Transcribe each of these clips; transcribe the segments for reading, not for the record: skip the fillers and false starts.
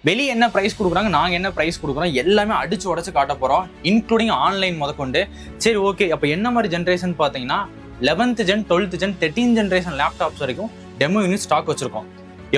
வெளியே என்ன ப்ரைஸ் கொடுக்குறாங்க, நாங்கள் என்ன ப்ரைஸ் கொடுக்குறோம், எல்லாமே அடிச்சு உடச்சு காட்ட போகிறோம், இன்க்ளூடிங் ஆன்லைன் முதற்கொண்டு. சரி ஓகே, அப்போ என்ன மாதிரி ஜென்ரேஷன் பார்த்தீங்கன்னா 11th gen 12th gen 13th generation laptops வரைக்கும் டெமோ யூனிட் ஸ்டாக் வச்சிருக்கோம்.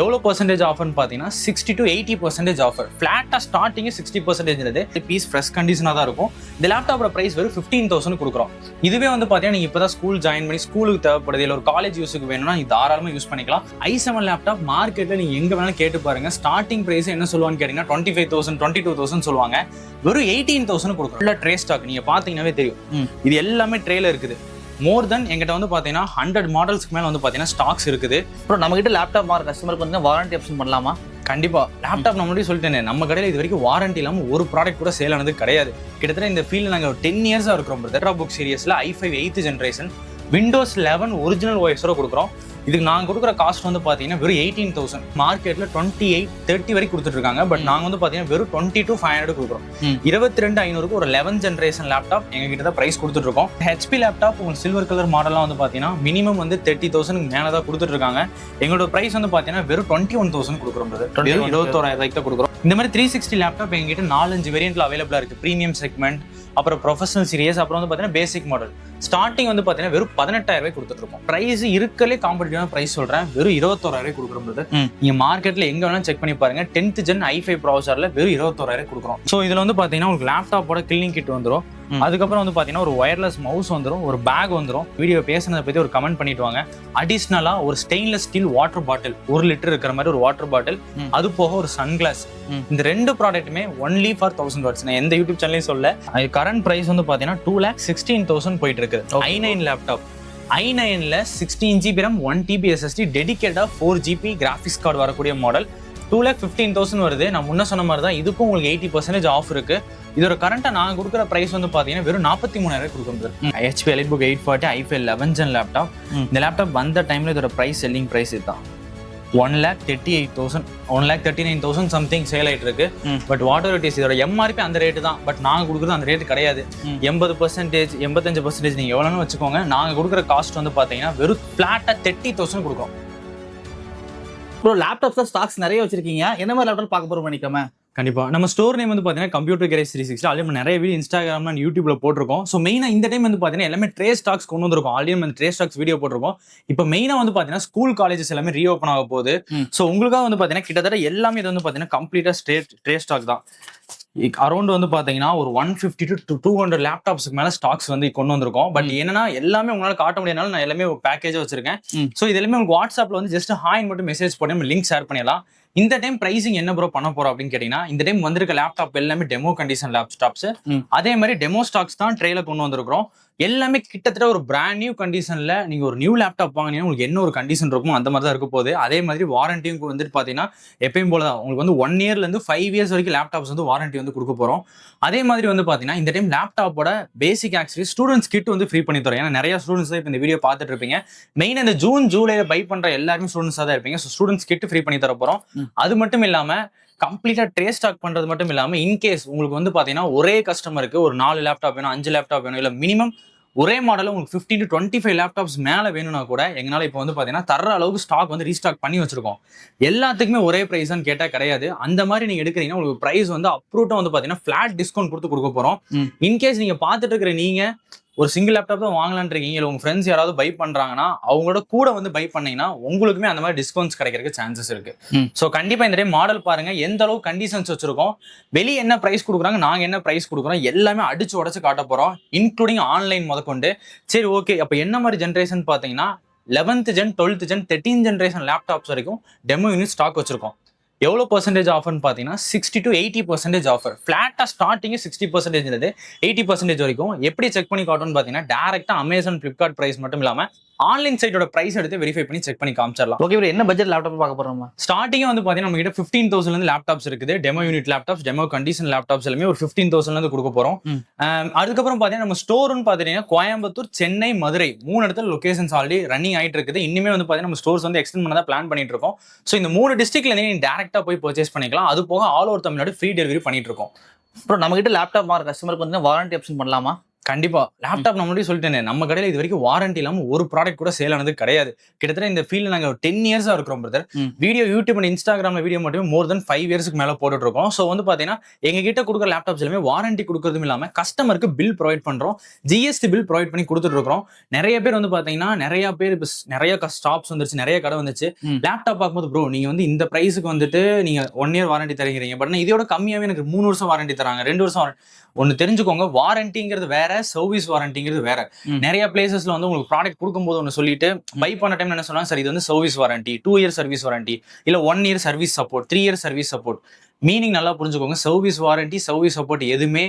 எவ்வளோ பர்சன்டேஜ் ஆஃபர்னு பார்த்தீங்கன்னா 60 to 80% ஆஃபர். ஃப்ளாட்டாக ஸ்டார்டிங்கே 60% பீஸ் ஃப்ரெஷ் கண்டிஷனாக தான் இருக்கும். இந்த லேப்டாப்போட ப்ரைஸ் வெறும் 15,000 கொடுக்குறோம். இதுவே வந்து பார்த்தீங்கன்னா நீங்கள் இப்போ தான் ஸ்கூல் ஜாயின் பண்ணி ஸ்கூலுக்கு தேவைப்படுது, இல்லை ஒரு காலேஜ் யூஸுக்கு வேணும்னா இது தாராளமாக யூஸ் பண்ணிக்கலாம். i7 லேப்டாப் மார்க்கெட்டில் நீங்கள் எங்கே வேணாலும் கேட்டு பாருங்க, ஸ்டார்டிங் ப்ரைஸ் என்ன சொல்லுவான்னு கேட்டிங்கன்னா 25,000 22,000 சொல்லுவாங்க. வெறும் 18,000 கொடுக்குறோம். இல்லை ட்ரே ஸ்டாக் நீங்கள் பார்த்தீங்கன்னாவே தெரியும், இது எல்லாமே ட்ரேல இருக்குது. மோர் தென் எங்கிட்ட வந்து பார்த்தீங்கன்னா 100 மாடல்ஸ்க்கு மேலே வந்து பார்த்தீங்கன்னா ஸ்டாக்ஸ் இருக்குது. அப்புறம் நம்ம கிட்ட லேப்டாப் மார்க் கஸ்டமருக்கு வந்து வாரண்டி ஆப்ஷன் பண்ணலாமா? கண்டிப்பா. லேப்டாப் நான் முன்னாடி சொல்லிட்டேன், நம்ம கடையில் இது வரைக்கும் வாரண்டி இல்லாமல் ஒரு ப்ராடக்ட் கூட சேல் ஆனது கிடையாது. கிட்டத்தட்ட இந்த ஃபீல்டு நாங்கள் 10 இயர்ஸாக இருக்கிறோம். லேப்டாப் புக் சீரியஸில் i5 8th generation Windows 11 original ஓஎஸோட கொடுக்குறோம். இதுக்கு நாங்கள் கொடுக்குற காஸ்ட் வந்து பார்த்தீங்கன்னா வெறும் 18,000. மார்க்கெட்டில் 28 30 வரைக்கும் கொடுத்துட்டு இருக்காங்க. பட் நாங்கள் வந்து பார்த்தீங்கன்னா வெறும் 22,500 கொடுக்குறோம். 22,500க்கு ஒரு 11th ஜென்ரேஷன் லேப்டாப் எங்ககிட்ட தான் ப்ரைஸ் கொடுத்துட்டு இருக்கோம். ஹெச்பி லேப்டாப் உங்களுக்கு சில்வர் கலர் மாடலாம் வந்து பார்த்தீங்கன்னா மினிமம் வந்து 30,000 மேலே தான் கொடுத்துட்டு இருக்காங்க. எங்களோட ப்ரைஸ் வந்து பார்த்தீங்கன்னா வெறும் 21,000 கொடுக்குறோம். 21,000 தான் கொடுக்குறோம். இந்த மாதிரி 360 லேப்டாப் எங்ககிட்ட 4-5 வேரியன்ட்ல அவைலபிளாக இருக்குது. ப்ரீமியம் செக்மெண்ட், அப்புறம் ப்ரொஃபஷனல் சீரியஸ், அப்புறம் வந்து பார்த்தீங்கன்னா பேசிக் மாடல். ஸ்டார்டிங் வந்து பார்த்தீங்கன்னா வெறும் 18,000 கொடுத்துட்டு இருக்கோம். ப்ரைஸ் இருக்கலே காம்படிட்டிவான ப்ரைஸ் சொல்றேன், வெறும் 21,000 கொடுக்குறது. நீங்க மார்க்கெட்ல எங்க வேணாலும் செக் பண்ணி பாருங்க. 10th gen i5 ப்ராசஸர்ல வெறும் 21,000 கொடுக்குறோம். ஸோ இதுல வந்து பார்த்தீங்கன்னா உங்களுக்கு லேப்டாப்போட கில்லிங் கிட் வந்துடும். அதுக்கப்புறம் வந்து பார்த்தீங்கன்னா ஒரு ஒயர்லெஸ் மவுஸ் வந்துடும், ஒரு பேக் வந்துடும். வீடியோ பேசுனதை பற்றி ஒரு கமெண்ட் பண்ணிட்டு வாங்க. அடிஷ்னலாக ஒரு stainless steel water bottle 1 litre இருக்கிற மாதிரி ஒரு வாட்டர் பாட்டில், அது போக ஒரு சன்கிளாஸ். இந்த 2 ப்ராடக்ட்டுமே ஒன்லி ஃபார் 1000 வாட்ஸ். நான் எந்த யூடியூப் சேனலையும் சொல்ல. கரண்ட் ப்ரைஸ் வந்து பார்த்தீங்கன்னா 2,16,000 போயிட்டு இருக்கு. i9 லேப்டாப், i9ல 16 GB RAM 1 TB SSD டெடிகேட்டா 4 GB கிராஃபிக்ஸ் கார்டு வரக்கூடிய மாடல் 2,15,000 வருது. நான் முன்ன சொன்ன மாதிரி தான் இதுக்கும் உங்களுக்கு 80% ஆஃப் இருக்கு. இதோட கரண்டா நாங்கள் கொடுக்குற ப்ரைஸ் வந்து பார்த்தீங்கன்னா வெறும் 43,000 கொடுக்குறது. HP EliteBook 840 i5 11th gen laptop. இந்த லேப்டாப் வந்த டைம்ல இதோட ப்ரைஸ் செல்லிங் ப்ரைஸ் இதுதான் 1,38,000 1,39,000 சம்திங் சேல் ஆயிட்டு இருக்கு. பட் வாட்டர் இட் இஸ், இதோட எம்ஆர்பி அந்த ரேட்டு தான். பட் நாங்கள் கொடுக்குறது அந்த ரேட்டு கிடையாது. 80% 85% நீங்கள் எவ்வளோன்னு வச்சுக்கோங்க. நாங்கள் கொடுக்குற காஸ்ட் வந்து பார்த்தீங்கன்னா வெறும் ஃபிளாட்டாக 30,000 கொடுக்குறோம். ப்ரோ லேப்டாப்ஸ் ஸ்டாக்ஸ் நிறைய வச்சிருக்கீங்க, என்ன மாதிரி லேப்டாப் பார்க்க போறோம் பண்ணிக்கோமே? கண்டிப்பா. நம்ம ஸ்டோர் நேம் வந்து பார்த்தீங்கன்னா கம்ப்யூட்டர் கேரேஜ் 360. ஆல்ரெடி நம்ம நிறைய வீடியோ இன்ஸ்டாகிராம் அண்ட் யூடியூப்ல போட்டிருக்கோம். ஸோ மெயினாக இந்த டைம் வந்து பார்த்தீங்கன்னா எல்லாமே ட்ரே ஸ்டாக்ஸ் கொண்டு வந்திருக்கோம். ஆல்ரெடி நம்ம ட்ரே ஸ்டாக்ஸ் வீடியோ போட்டிருக்கோம். இப்போ மெயினாக வந்து பார்த்தீங்கன்னா ஸ்கூல் காலேஜஸ் எல்லாமே ரீஓப்பன் ஆக போகுது. ஸோ உங்களுக்காக வந்து பார்த்தீங்கன்னா கிட்டத்தட்ட எல்லாமே இது வந்து பார்த்தீங்கன்னா கம்ப்ளீட்டாக ட்ரே ஸ்டாக் தான். அரௌண்ட் வந்து பாத்தீங்கன்னா ஒரு 150 to 200 லேப்டாப்ஸ்க்கு மேல ஸ்டாக்ஸ் வந்து கொண்டு வந்திருக்கோம். பட் என்னன்னா எல்லாமே உங்களால காட்ட முடியாதனால நான் எல்லாமே ஒரு பேக்கேஜா வச்சிருக்கேன். ஸோ இது எல்லாமே உங்களுக்கு வாட்ஸ்அப்ல வந்து ஜஸ்ட் ஹாய் மட்டும் மெசேஜ் பண்ணி லிங்க் ஷேர் பண்ணிடலாம். இந்த டைம் பிரைசிங் என்ன ப்ரோ பண்ண போறோம் அப்படின்னு கேட்டீங்கன்னா, இந்த டைம் வந்திருக்க லேப்டாப் எல்லாமே டெமோ கண்டிஷன் லேப்டாப்ஸ். அதே மாதிரி டெமோ ஸ்டாக்ஸ் தான் ட்ரேல கொண்டு வந்திருக்கிறோம். எல்லாமே கிட்டத்தட்ட ஒரு பிராண்ட் நியூ கண்டிஷன்ல நீங்க ஒரு நியூ லேப்டாப் வாங்கினீங்கன்னா உங்களுக்கு என்ன ஒரு கண்டிஷன் இருக்கும் அந்த மாதிரி தான் இருக்க போகுது. அதே மாதிரி வாரண்டியும் வந்துட்டு பாத்தீங்கன்னா எப்பயும் போல தான் உங்களுக்கு வந்து 1 yearல இருந்து 5 years வரைக்கும் லேப்டாப்ஸ் வந்து வாரண்டி வந்து கொடுக்க போறோம். அதே மாதிரி வந்து பாத்தீங்கன்னா இந்த டைம் லேப்டாப்போட பேசிக் ஆக்சரி ஸ்டூடெண்ட்ஸ் கிட் வந்து ஃப்ரீ பண்ணி தரோம். ஏன்னா நிறைய ஸ்டூடெண்ட்ஸ் தான் இப்போ இந்த வீடியோ பார்த்துட்டு இருப்பீங்க. மெயின் இந்த ஜூன் ஜூலைல பை பண்ற எல்லாருமே ஸ்டூடெண்ட்ஸா தான் இருப்பீங்க. ஸோ ஸ்டூடெண்ட்ஸ் கிட் ஃப்ரீ பண்ணி தர போறோம். அது மட்டும் இல்லாம கம்ப்ளீட்டா ட்ரே ஸ்டாக் பண்றது மட்டும் இல்லாம இன்கேஸ் உங்களுக்கு வந்து பாத்தீங்கன்னா ஒரே கஸ்டமருக்கு ஒரு 4 லேப்டாப் வேணும், 5 லேப்டாப் வேணும், இல்ல மினிமம் ஒரே மாடல உங்களுக்கு 15 to 25 லேப்டாப்ஸ் மேல வேணும்னா கூட எங்களால இப்போ வந்து பாத்தீங்கன்னா தர அளவுக்கு ஸ்டாக் வந்து ரீஸ்டாக் பண்ணி வச்சிருக்கோம். எல்லாத்துக்குமே ஒரே பிரைஸ்ன்னு கேட்டா கிடையாது. அந்த மாதிரி நீங்க எடுக்கிறீங்கன்னா உங்களுக்கு பிரைஸ் வந்து அப்ரூட்டா வந்து பாத்தீங்கன்னா ஃபிளாட் டிஸ்கவுண்ட் கொடுக்க போறோம். இன்கேஸ் நீங்க பாத்துட்டு இருக்கிற நீங்க ஒரு சிங்கிள் லேப்டாப் தான் வாங்கலான்னு இருக்கீங்க, இல்லை உங்க ஃப்ரெண்ட்ஸ் யாராவது பை பண்றாங்கன்னா அவங்களோட கூட வந்து பை பண்ணீங்கன்னா உங்களுக்குமே அந்த மாதிரி டிஸ்கவுண்ட்ஸ் கிடைக்கிறதுக்கு சான்சஸ் இருக்கு. ஸோ கண்டிப்பா இந்த டைம் மாடல் பாருங்க, எந்த அளவுக்கு கண்டிஷன்ஸ் வச்சிருக்கோம், வெளியே என்ன பிரைஸ் கொடுக்குறாங்க, நாங்க என்ன பிரைஸ் கொடுக்குறோம், எல்லாமே அடிச்சு உடச்சு காட்ட போறோம், இன்க்ளூடிங் ஆன்லைன் முதற்கொண்டு. சரி ஓகே, அப்ப என்ன மாதிரி ஜென்ரேஷன் பாத்தீங்கன்னா 11th gen 12th gen 13th generation laptops வரைக்கும் டெமோ யூனிட் ஸ்டாக் வச்சிருக்கோம். எவ்வளோ பர்சன்டேஜ் ஆஃபர்னு பார்த்தீங்கன்னா 60 to 80% ஆஃபர். ஃபிளாட்டாக ஸ்டார்டிங்கே 60% 80% வரைக்கும். எப்படி செக் பண்ணி காட்டணும்னு பார்த்தீங்கன்னா டேரெக்டாக அமேசான், ஃப்ளிப்கார்ட் ப்ரைஸ் மட்டும் இல்லாமல் ஆன்லைன் சைட்டோட பிரைஸ் எடுத்து வெரிஃபை பண்ணி செக் பண்ணி காமிச்சிடலாம். ஓகே, என்ன பட்ஜெட் லேப்டாப் பார்க்க போறோம்? ஸ்டார்டிங்கே வந்து பார்த்தீங்கன்னா நம்ம கிட்ட 15,000 இருந்து லேப்டாப்ஸ் இருக்குது. Demo unit laptops, demo condition laptops எல்லாமே ஒரு 15,000 இருந்து கொடுக்க போறோம். அதுக்கப்புறம் பார்த்தீங்கன்னா நம்ம ஸ்டோர்னு பார்த்தீங்கன்னா கோயம்புத்தூர், சென்னை, மதுரை 3 இடத்துல லொகேஷன்ஸ் ஆல்ரெடி ரன்னிங் ஆயிட்டு இருக்குது. இன்னுமே வந்து பார்த்தீங்கன்னா நம்ம ஸ்டோர்ஸ் வந்து எக்ஸ்டெண்ட் பண்ண தான் பிளான் பண்ணிட்டு இருக்கோம். ஸோ இந்த 3 டிஸ்ட்ரிக்ட்ல நீங்க டேரக்டா போய் பர்ச்சேஸ் பண்ணிக்கலாம். அது போக all over Tamil Nadu free delivery பண்ணிட்டு இருக்கோம். அப்புறம் நம்ம கிட்ட லேப்டாப் மார்க் கஸ்டமருக்கு வந்து வாரண்டி ஆப்ஷன் பண்ணலாமா? கண்டிப்பா லேப்டாப் நான் முன்னாடி சொல்லிட்டேனே, நம்ம கடையில இது வரைக்கும் வாரண்டி இல்லாம ஒரு ப்ராடக்ட் கூட சேல் ஆனது கிடையாது. கிட்டத்தட்ட இந்த ஃபீல்ட்ல நாங்க 10 இயர்ஸா இருக்கிறோம் பிரதர். வீடியோ யூடியூப் அண்ட் இன்ஸ்டாகிராம்ல வீடியோ மட்டுமே மோர் தென் 5 இயர்ஸ்க்கு மேல போட்டுட்டு இருக்கோம். ஸோ வந்து பாத்தீங்கன்னா எங்க கிட்ட கொடுக்குற லேப்டாப்ஸ் எல்லாமே வாரண்டி கொடுக்கறதும் இல்லாம கஸ்டமருக்கு பில் ப்ரொவைட் பண்றோம், ஜிஎஸ்டி பில் ப்ரொவைட் பண்ணி கொடுத்துட்டு இருக்கோம். நிறைய பேர் வந்து பாத்தீங்கன்னா நிறைய பேர் நிறைய ஸ்டாப்ஸ் வந்துருச்சு, நிறைய கடை வந்துச்சு. லேப்டாப் பார்க்கும்போது ப்ரோ நீங்க வந்து இந்த பிரைஸுக்கு வந்துட்டு நீங்க 1 இயர் வாரண்டி தரீங்க, பட் இதோட கம்மியாவே எனக்கு 3 வருஷம் வாரண்டி தராங்க, 2 வருஷம். ஒன்னு தெரிஞ்சுக்கோங்க, வாரண்டிங்கிறது வேற, சர்வீஸ் வாரண்டிங்கிறது வேற. நிறைய பிளேசஸ்ல வந்து உங்களுக்கு ப்ராடக்ட் கொடுக்கும்போது ஒன்னு சொல்லிட்டு பை பண்ண டைம் என்ன சொன்னா, சார் இது வந்து service warranty, 2 year service warranty, இல்ல 1 year service support, 3 year service support. Meaning நல்லா புரிஞ்சுக்கோங்க, சர்வீஸ் வாரண்டி சர்வீஸ் சப்போர்ட் எதுவுமே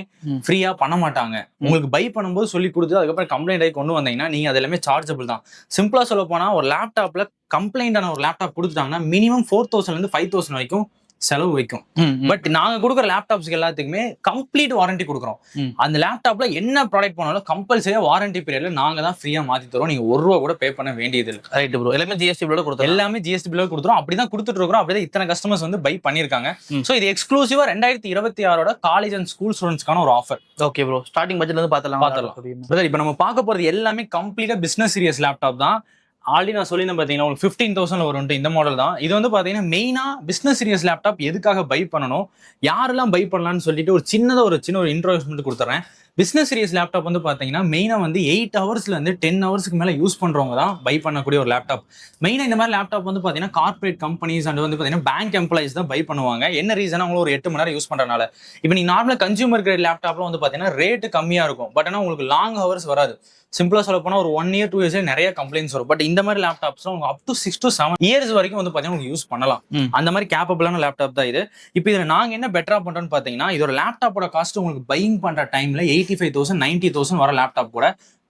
ஃப்ரீயா பண்ண மாட்டாங்க. உங்களுக்கு பை பண்ணும்போது சொல்லி கொடுத்து அதுக்கப்புறம் கம்ப்ளைண்ட் ஆகி கொண்டு வந்தீங்கன்னா நீங்க அது எல்லாமே சார்ஜபிள் தான். சிம்பிளா சொல்ல போனா ஒரு லேப்டாப்ல கம்ப்ளைண்ட் ஆன ஒரு லேப்டாப் கொடுத்துட்டாங்கன்னா மினிமம் 4000 இருந்து 5000 வரைக்கும் செலவு வைக்கும். பட் நாங்க கொடுக்குற லேப்டாப்ஸ்க்கு எல்லாத்துக்குமே கம்ப்ளீட் வாரண்டி கொடுக்குறோம். அந்த லேப்டாப்ல என்ன ப்ராடக்ட் பண்ணாலும் கம்பல்சரியா வாரண்டி பீரியட்ல நாங்க தான் ஃப்ரீயா மாத்தி தரோம். நீங்க ₹1 கூட பே பண்ண வேண்டியது இல்லை. ரைட் ப்ரோ, எல்லாமே ஜிஎஸ்டி பில்லோட கொடுத்தோம். எல்லாமே ஜிஎஸ்டி பில்லோட கொடுத்துரும். அப்படிதான் கொடுத்துட்டு இருக்கோம். அப்படிதான் இத்தனை கஸ்டமர்ஸ் வந்து பை பண்ணிருக்காங்க. சோ இது எக்ஸ்க்ளூசிவா 2026 காலேஜ் அண்ட் ஸ்கூல் ஸ்டூடெண்ட்ஸ்க்கான ஒரு ஆஃபர். ஓகே ப்ரோ, ஸ்டார்டிங் பட்ஜெட்ல இருந்து பார்த்தலாம். இப்போ நம்ம பார்க்க போறது எல்லாமே கம்ப்ளீட்டா பிசினஸ் சீரியஸ் லேப்டாப் தான். ஆல்ரெடி நான் சொல்லியிருந்தேன் பார்த்தீங்கன்னா உங்களுக்கு 15,000 வரும் இந்த மாடல் தான். இது வந்து பார்த்தீங்கன்னா மெயினா பிசினஸ் சீரியஸ் லேப்டாப் எதுக்காக பை பண்ணணும், யாரெல்லாம் பை பண்ணலாம்னு சொல்லிட்டு ஒரு சின்ன ஒரு இன்ட்ரோடக்ஷன் கொடுத்துறேன். பிசினஸ் சீரியஸ் லேப்டாப் வந்து பார்த்தீங்கன்னா மெயினா வந்து 8 ஹவர்ஸ்ல இருந்து 10 ஹவர்ஸ்க்கு மேல யூஸ் பண்றவங்க தான் பை பண்ணக்கூடிய ஒரு லேப்டாப். மெயினா இந்த மாதிரி லேப்டாப் வந்து பார்த்தீங்கன்னா கார்பரேட் கம்பெனிஸ் அண்ட் வந்து பார்த்தீங்கன்னா பேங்க் எம்ப்ளாயிஸ் தான் பை பண்ணுவாங்க. என்ன ரீசன், அவங்க ஒரு 8 மணி நேரம் யூஸ் பண்றதுனால. இப்போ நீங்க நார்மலா கன்சியூமர் கிரேட் லேப்டாப்ல வந்து பார்த்தீங்கன்னா ரேட் கம்மியா இருக்கும், பட் ஆனால் உங்களுக்கு லாங் ஹவர்ஸ் வராது. சிம்பிளா சொல்ல போனா ஒரு 1 இயர் 2 இயர்ஸ் நிறைய கம்ப்ளைண்ட்ஸ் வரும். பட் இந்த மாதிரி laptops up to 6 to 7 years வரைக்கும் வந்து பாத்தீங்கன்னா யூஸ் பண்ணலாம். அந்த மாதிரி கேப்பபிளான லேப்டாப் தான் இது. இப்போ இதுல நாங்க என்ன பெட்டரா பண்றோம்னு பாத்தீங்கன்னா, இதோட லேப்டாப்போட காஸ்ட் உங்களுக்கு பையிங் பண்ற டைம்ல 85,000 90,000 வர லேப்டாப் கூட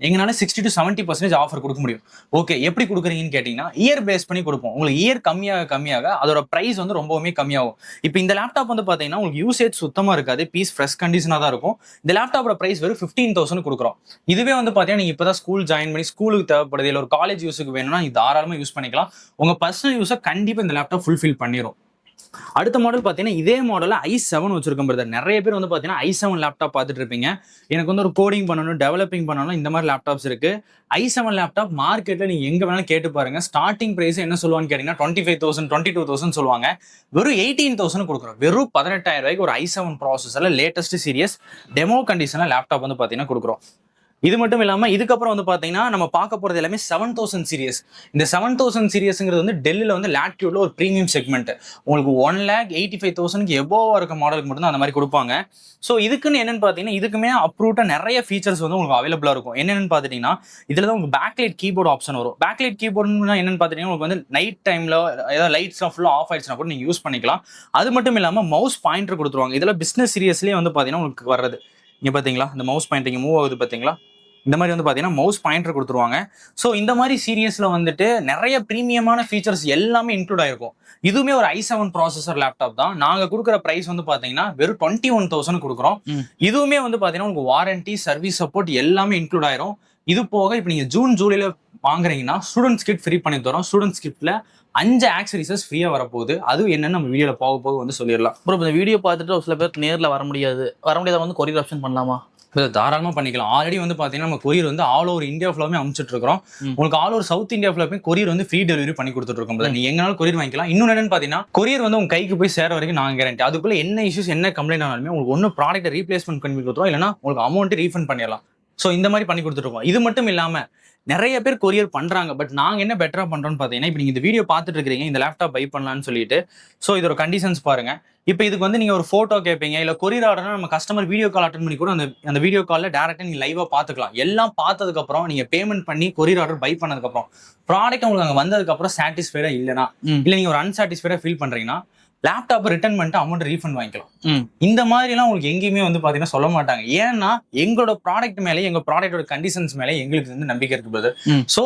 எங்கனால 60 to 70% ஆஃபர் கொடுக்க முடியும். ஓகே, எப்படி கொடுக்குறீங்கன்னு கேட்டீங்கன்னா இயர் பேஸ் பண்ணி கொடுப்போம். உங்களுக்கு இயர் கம்மியாக அதோட பிரைஸ் வந்து ரொம்பவுமே கம்மியாகும். இப்போ இந்த லேப்டாப் வந்து பாத்தீங்கன்னா உங்களுக்கு யூசேஜ் சுத்தமா இருக்காது, பீஸ் ஃப்ரெஷ் கண்டிஷனா தான் இருக்கும். இந்த லேப்டாப்போட பிரைஸ் வெறும் 15,000 கொடுக்குறோம். இதுவே வந்து பாத்தீங்கன்னா நீங்க இப்பதான் ஸ்கூல் ஜாயின் பண்ணி ஸ்கூலுக்கு தேவைப்படுது, இல்லை ஒரு காலேஜ் யூஸுக்கு வேணும்னா நீங்க தாராளமா யூஸ் பண்ணிக்கலாம். உங்க பர்சனல் யூஸை கண்டிப்பா இந்த லேப்டாப் ஃபுல்ஃபில் பண்ணிடும். அடுத்த மாடல் பார்த்தீங்கன்னா இதே மாடலில் i7 வச்சிருக்கோம் பிரதர். நிறைய பேர் வந்து பார்த்தீங்கன்னா i7 லேப்டாப் பார்த்துட்டு இருப்பீங்க. எனக்கு வந்து ஒரு கோடிங் பண்ணணும், டெவலப்பிங் பண்ணணும், இந்த மாதிரி லேப்டாப்ஸ் இருக்கு. i7 லேப்டாப் மார்க்கெட்டில் நீங்கள் எங்கே வேணாலும் கேட்டு பாருங்க. ஸ்டார்டிங் ப்ரைஸ் என்ன சொல்லுவான்னு கேட்டிங்கன்னா 25,000 22,000 சொல்லுவாங்க. வெறும் 18,000 கொடுக்குறோம். வெறும் 18,000 ரூபாய்க்கு ஒரு i7 ப்ராசஸரில் லேட்டஸ்ட் சீரியஸ் டெமோ கண்டிஷனில் லேப்டாப் வந்து பார்த்தீங்கன்னா கொடுக்குறோம். இது மட்டும் இல்லாமல் இதுக்கப்புறம் வந்து பார்த்தீங்கன்னா நம்ம பார்க்க போகிறது எல்லாமே 7000 சீரியஸ். இந்த 7000 சீரியஸ்ங்கிறது வந்து டெல்லியில் வந்து லேட்டியூட்ல ஒரு ப்ரீமியம் செக்மெண்ட். உங்களுக்கு 1,85,000 எபோவா இருக்க மாடலுக்கு மட்டும் தான் அந்த மாதிரி கொடுப்பாங்க. ஸோ இதுக்குன்னு என்னன்னு பார்த்தீங்கன்னா இதுக்குமே அப்ரூவ்டாக நிறைய ஃபீச்சர்ஸ் வந்து உங்களுக்கு அவைலபிளாக இருக்கும். என்னென்னு பார்த்துட்டீங்கன்னா இதில் தான் உங்களுக்கு பேக்லைட் கீபோர்டு ஆப்ஷன் வரும். பேக்லைட் கீபோர்டுனா என்னன்னு பார்த்தீங்கன்னா உங்களுக்கு வந்து நைட் டைமில் ஏதாவது லைட்ஸ்லாம் ஃபுல்லாக ஆஃப் ஆயிடுச்சுன்னா கூட நீங்கள் யூஸ் பண்ணிக்கலாம். அது மட்டும் இல்லாமல் மவுஸ் பாயிண்டர் கொடுத்துருவாங்க. இதில் பிஸ்னஸ் சீரியஸ்லேயே வந்து பார்த்தீங்கன்னா உங்களுக்கு வர்றது இங்கே பார்த்தீங்களா, இந்த மவுஸ் பாயிண்டிங் மூவ் ஆகுது பார்த்தீங்களா, இந்த மாதிரி வந்து பார்த்தீங்கன்னா மவுஸ் பாயிண்டர் கொடுத்துருவாங்க. ஸோ இந்த மாதிரி சீரியஸில் வந்துட்டு நிறைய ப்ரீமியமான ஃபீச்சர்ஸ் எல்லாமே இன்க்ளூட் ஆயிருக்கும். இதுவுமே ஒரு i7 ப்ராசஸர் லேப்டாப் தான். நாங்கள் கொடுக்குற ப்ரைஸ் வந்து பார்த்தீங்கன்னா வெறும் 21,000 கொடுக்குறோம். இதுவுமே வந்து பார்த்தீங்கன்னா உங்களுக்கு வாரண்டி சர்வீஸ் சப்போர்ட் எல்லாமே இன்க்ளூட் ஆயிரும். இது போக இப்போ நீங்கள் ஜூன் ஜூலைல வாங்குறீங்கன்னா ஸ்டூடெண்ட்ஸ் கிட் ஃப்ரீ பண்ணி தரோம். ஸ்டூடெண்ட்ஸ் கிட்ல 5 ஆக்சரிசஸ் ஃப்ரீயா வரப்போகுது. அது என்னன்னு நம்ம வீடியோல போக வந்து சொல்லிடலாம். ப்ரோ, இந்த வீடியோ பார்த்துட்டு ஒரு சில பேர் நேரில் வர முடியாது, வந்து கொரியர் ஆப்ஷன் பண்ணலாமா? தாராளமா பண்ணிக்கலாம். ஆல்ரெடி வந்து பாத்தீங்கன்னா நம்ம கொரியர் வந்து ஆல் ஓவர் இந்தியா ஃபுல்லாமே அனுப்பிச்சிட்டு இருக்கோம். உங்களுக்கு ஆல் ஓவர் சவுத் இந்தியா ஃபுல்லாமே கொரியர் வந்து ஃப்ரீ டெலிவரி பண்ணி கொடுத்துட்டு இருக்கோம். நீங்க எங்கனாலும் கொரியர் வாங்கிக்கலாம். இன்னொன்னு என்னன்னு பாத்தீங்கன்னா கொரியர் வந்து உங்க கைக்கு போய் சேர வரைக்கும் நாங்க கேரண்டி. அதுக்குள்ள என்ன இஷ்யூஸ் என்ன கம்ப்ளைண்ட் ஆனாலுமே உங்களுக்கு ஒன்னும் ப்ராடக்ட்டை ரீப்ளேஸ்மெண்ட் பண்ணி கொடுத்துருவோம், இல்லைன்னா உங்களுக்கு அமௌண்ட் ரீஃபண்ட் பண்ணிடலாம். ஸோ இந்த மாதிரி பண்ணி கொடுத்துருக்கோம். இது மட்டும் இல்லாம நிறைய பேர் கொரியர் பண்றாங்க. பட் நாங்க என்ன பெட்டரா பண்றோம்னு பாத்தீங்கன்னா இப்போ நீங்க இந்த வீடியோ பார்த்துட்டு இருக்கீங்க, இந்த லேப்டாப் பை பண்ணலாம்னு சொல்லிட்டு. ஸோ இதோட கண்டிஷன்ஸ் பாருங்க. இப்போ இதுக்கு வந்து நீங்க ஒரு போட்டோ கேட்பீங்க, இல்ல கொரியர் ஆர்டர்னா நம்ம கஸ்டமர் வீடியோ கால் அட்டன் பண்ணி கூட அந்த வீடியோ கால்ல டேரக்டா நீங்க லைவா பாத்துக்கலாம். எல்லாம் பார்த்ததுக்கு அப்புறம் நீங்க பேமெண்ட் பண்ணி கொரியர் ஆர்டர் பை பண்ணதுக்கு அப்புறம் ப்ராடக்ட் உங்களுக்கு அங்க வந்ததுக்கு அப்புறம் சாட்டிஸ்ஃபைடா இல்லைனா, இல்ல நீங்க ஒரு அன்சாட்டிஸ்ஃபைடா ஃபீல் பண்றீங்கன்னா லேப்டாப் ரிட்டர்ன் பண்ணிட்டு அமௌண்ட் ரீஃபண்ட் வாங்கிக்கலாம். இந்த மாதிரி எல்லாம் உங்களுக்கு எங்கேயுமே வந்து பாத்தீங்கன்னா சொல்ல மாட்டாங்க. ஏன்னா எங்களோட ப்ராடக்ட் மேலே எங்க ப்ராடக்டோட கண்டிஷன்ஸ் மேலே எங்களுக்கு வந்து நம்பிக்கை இருக்குது. சோ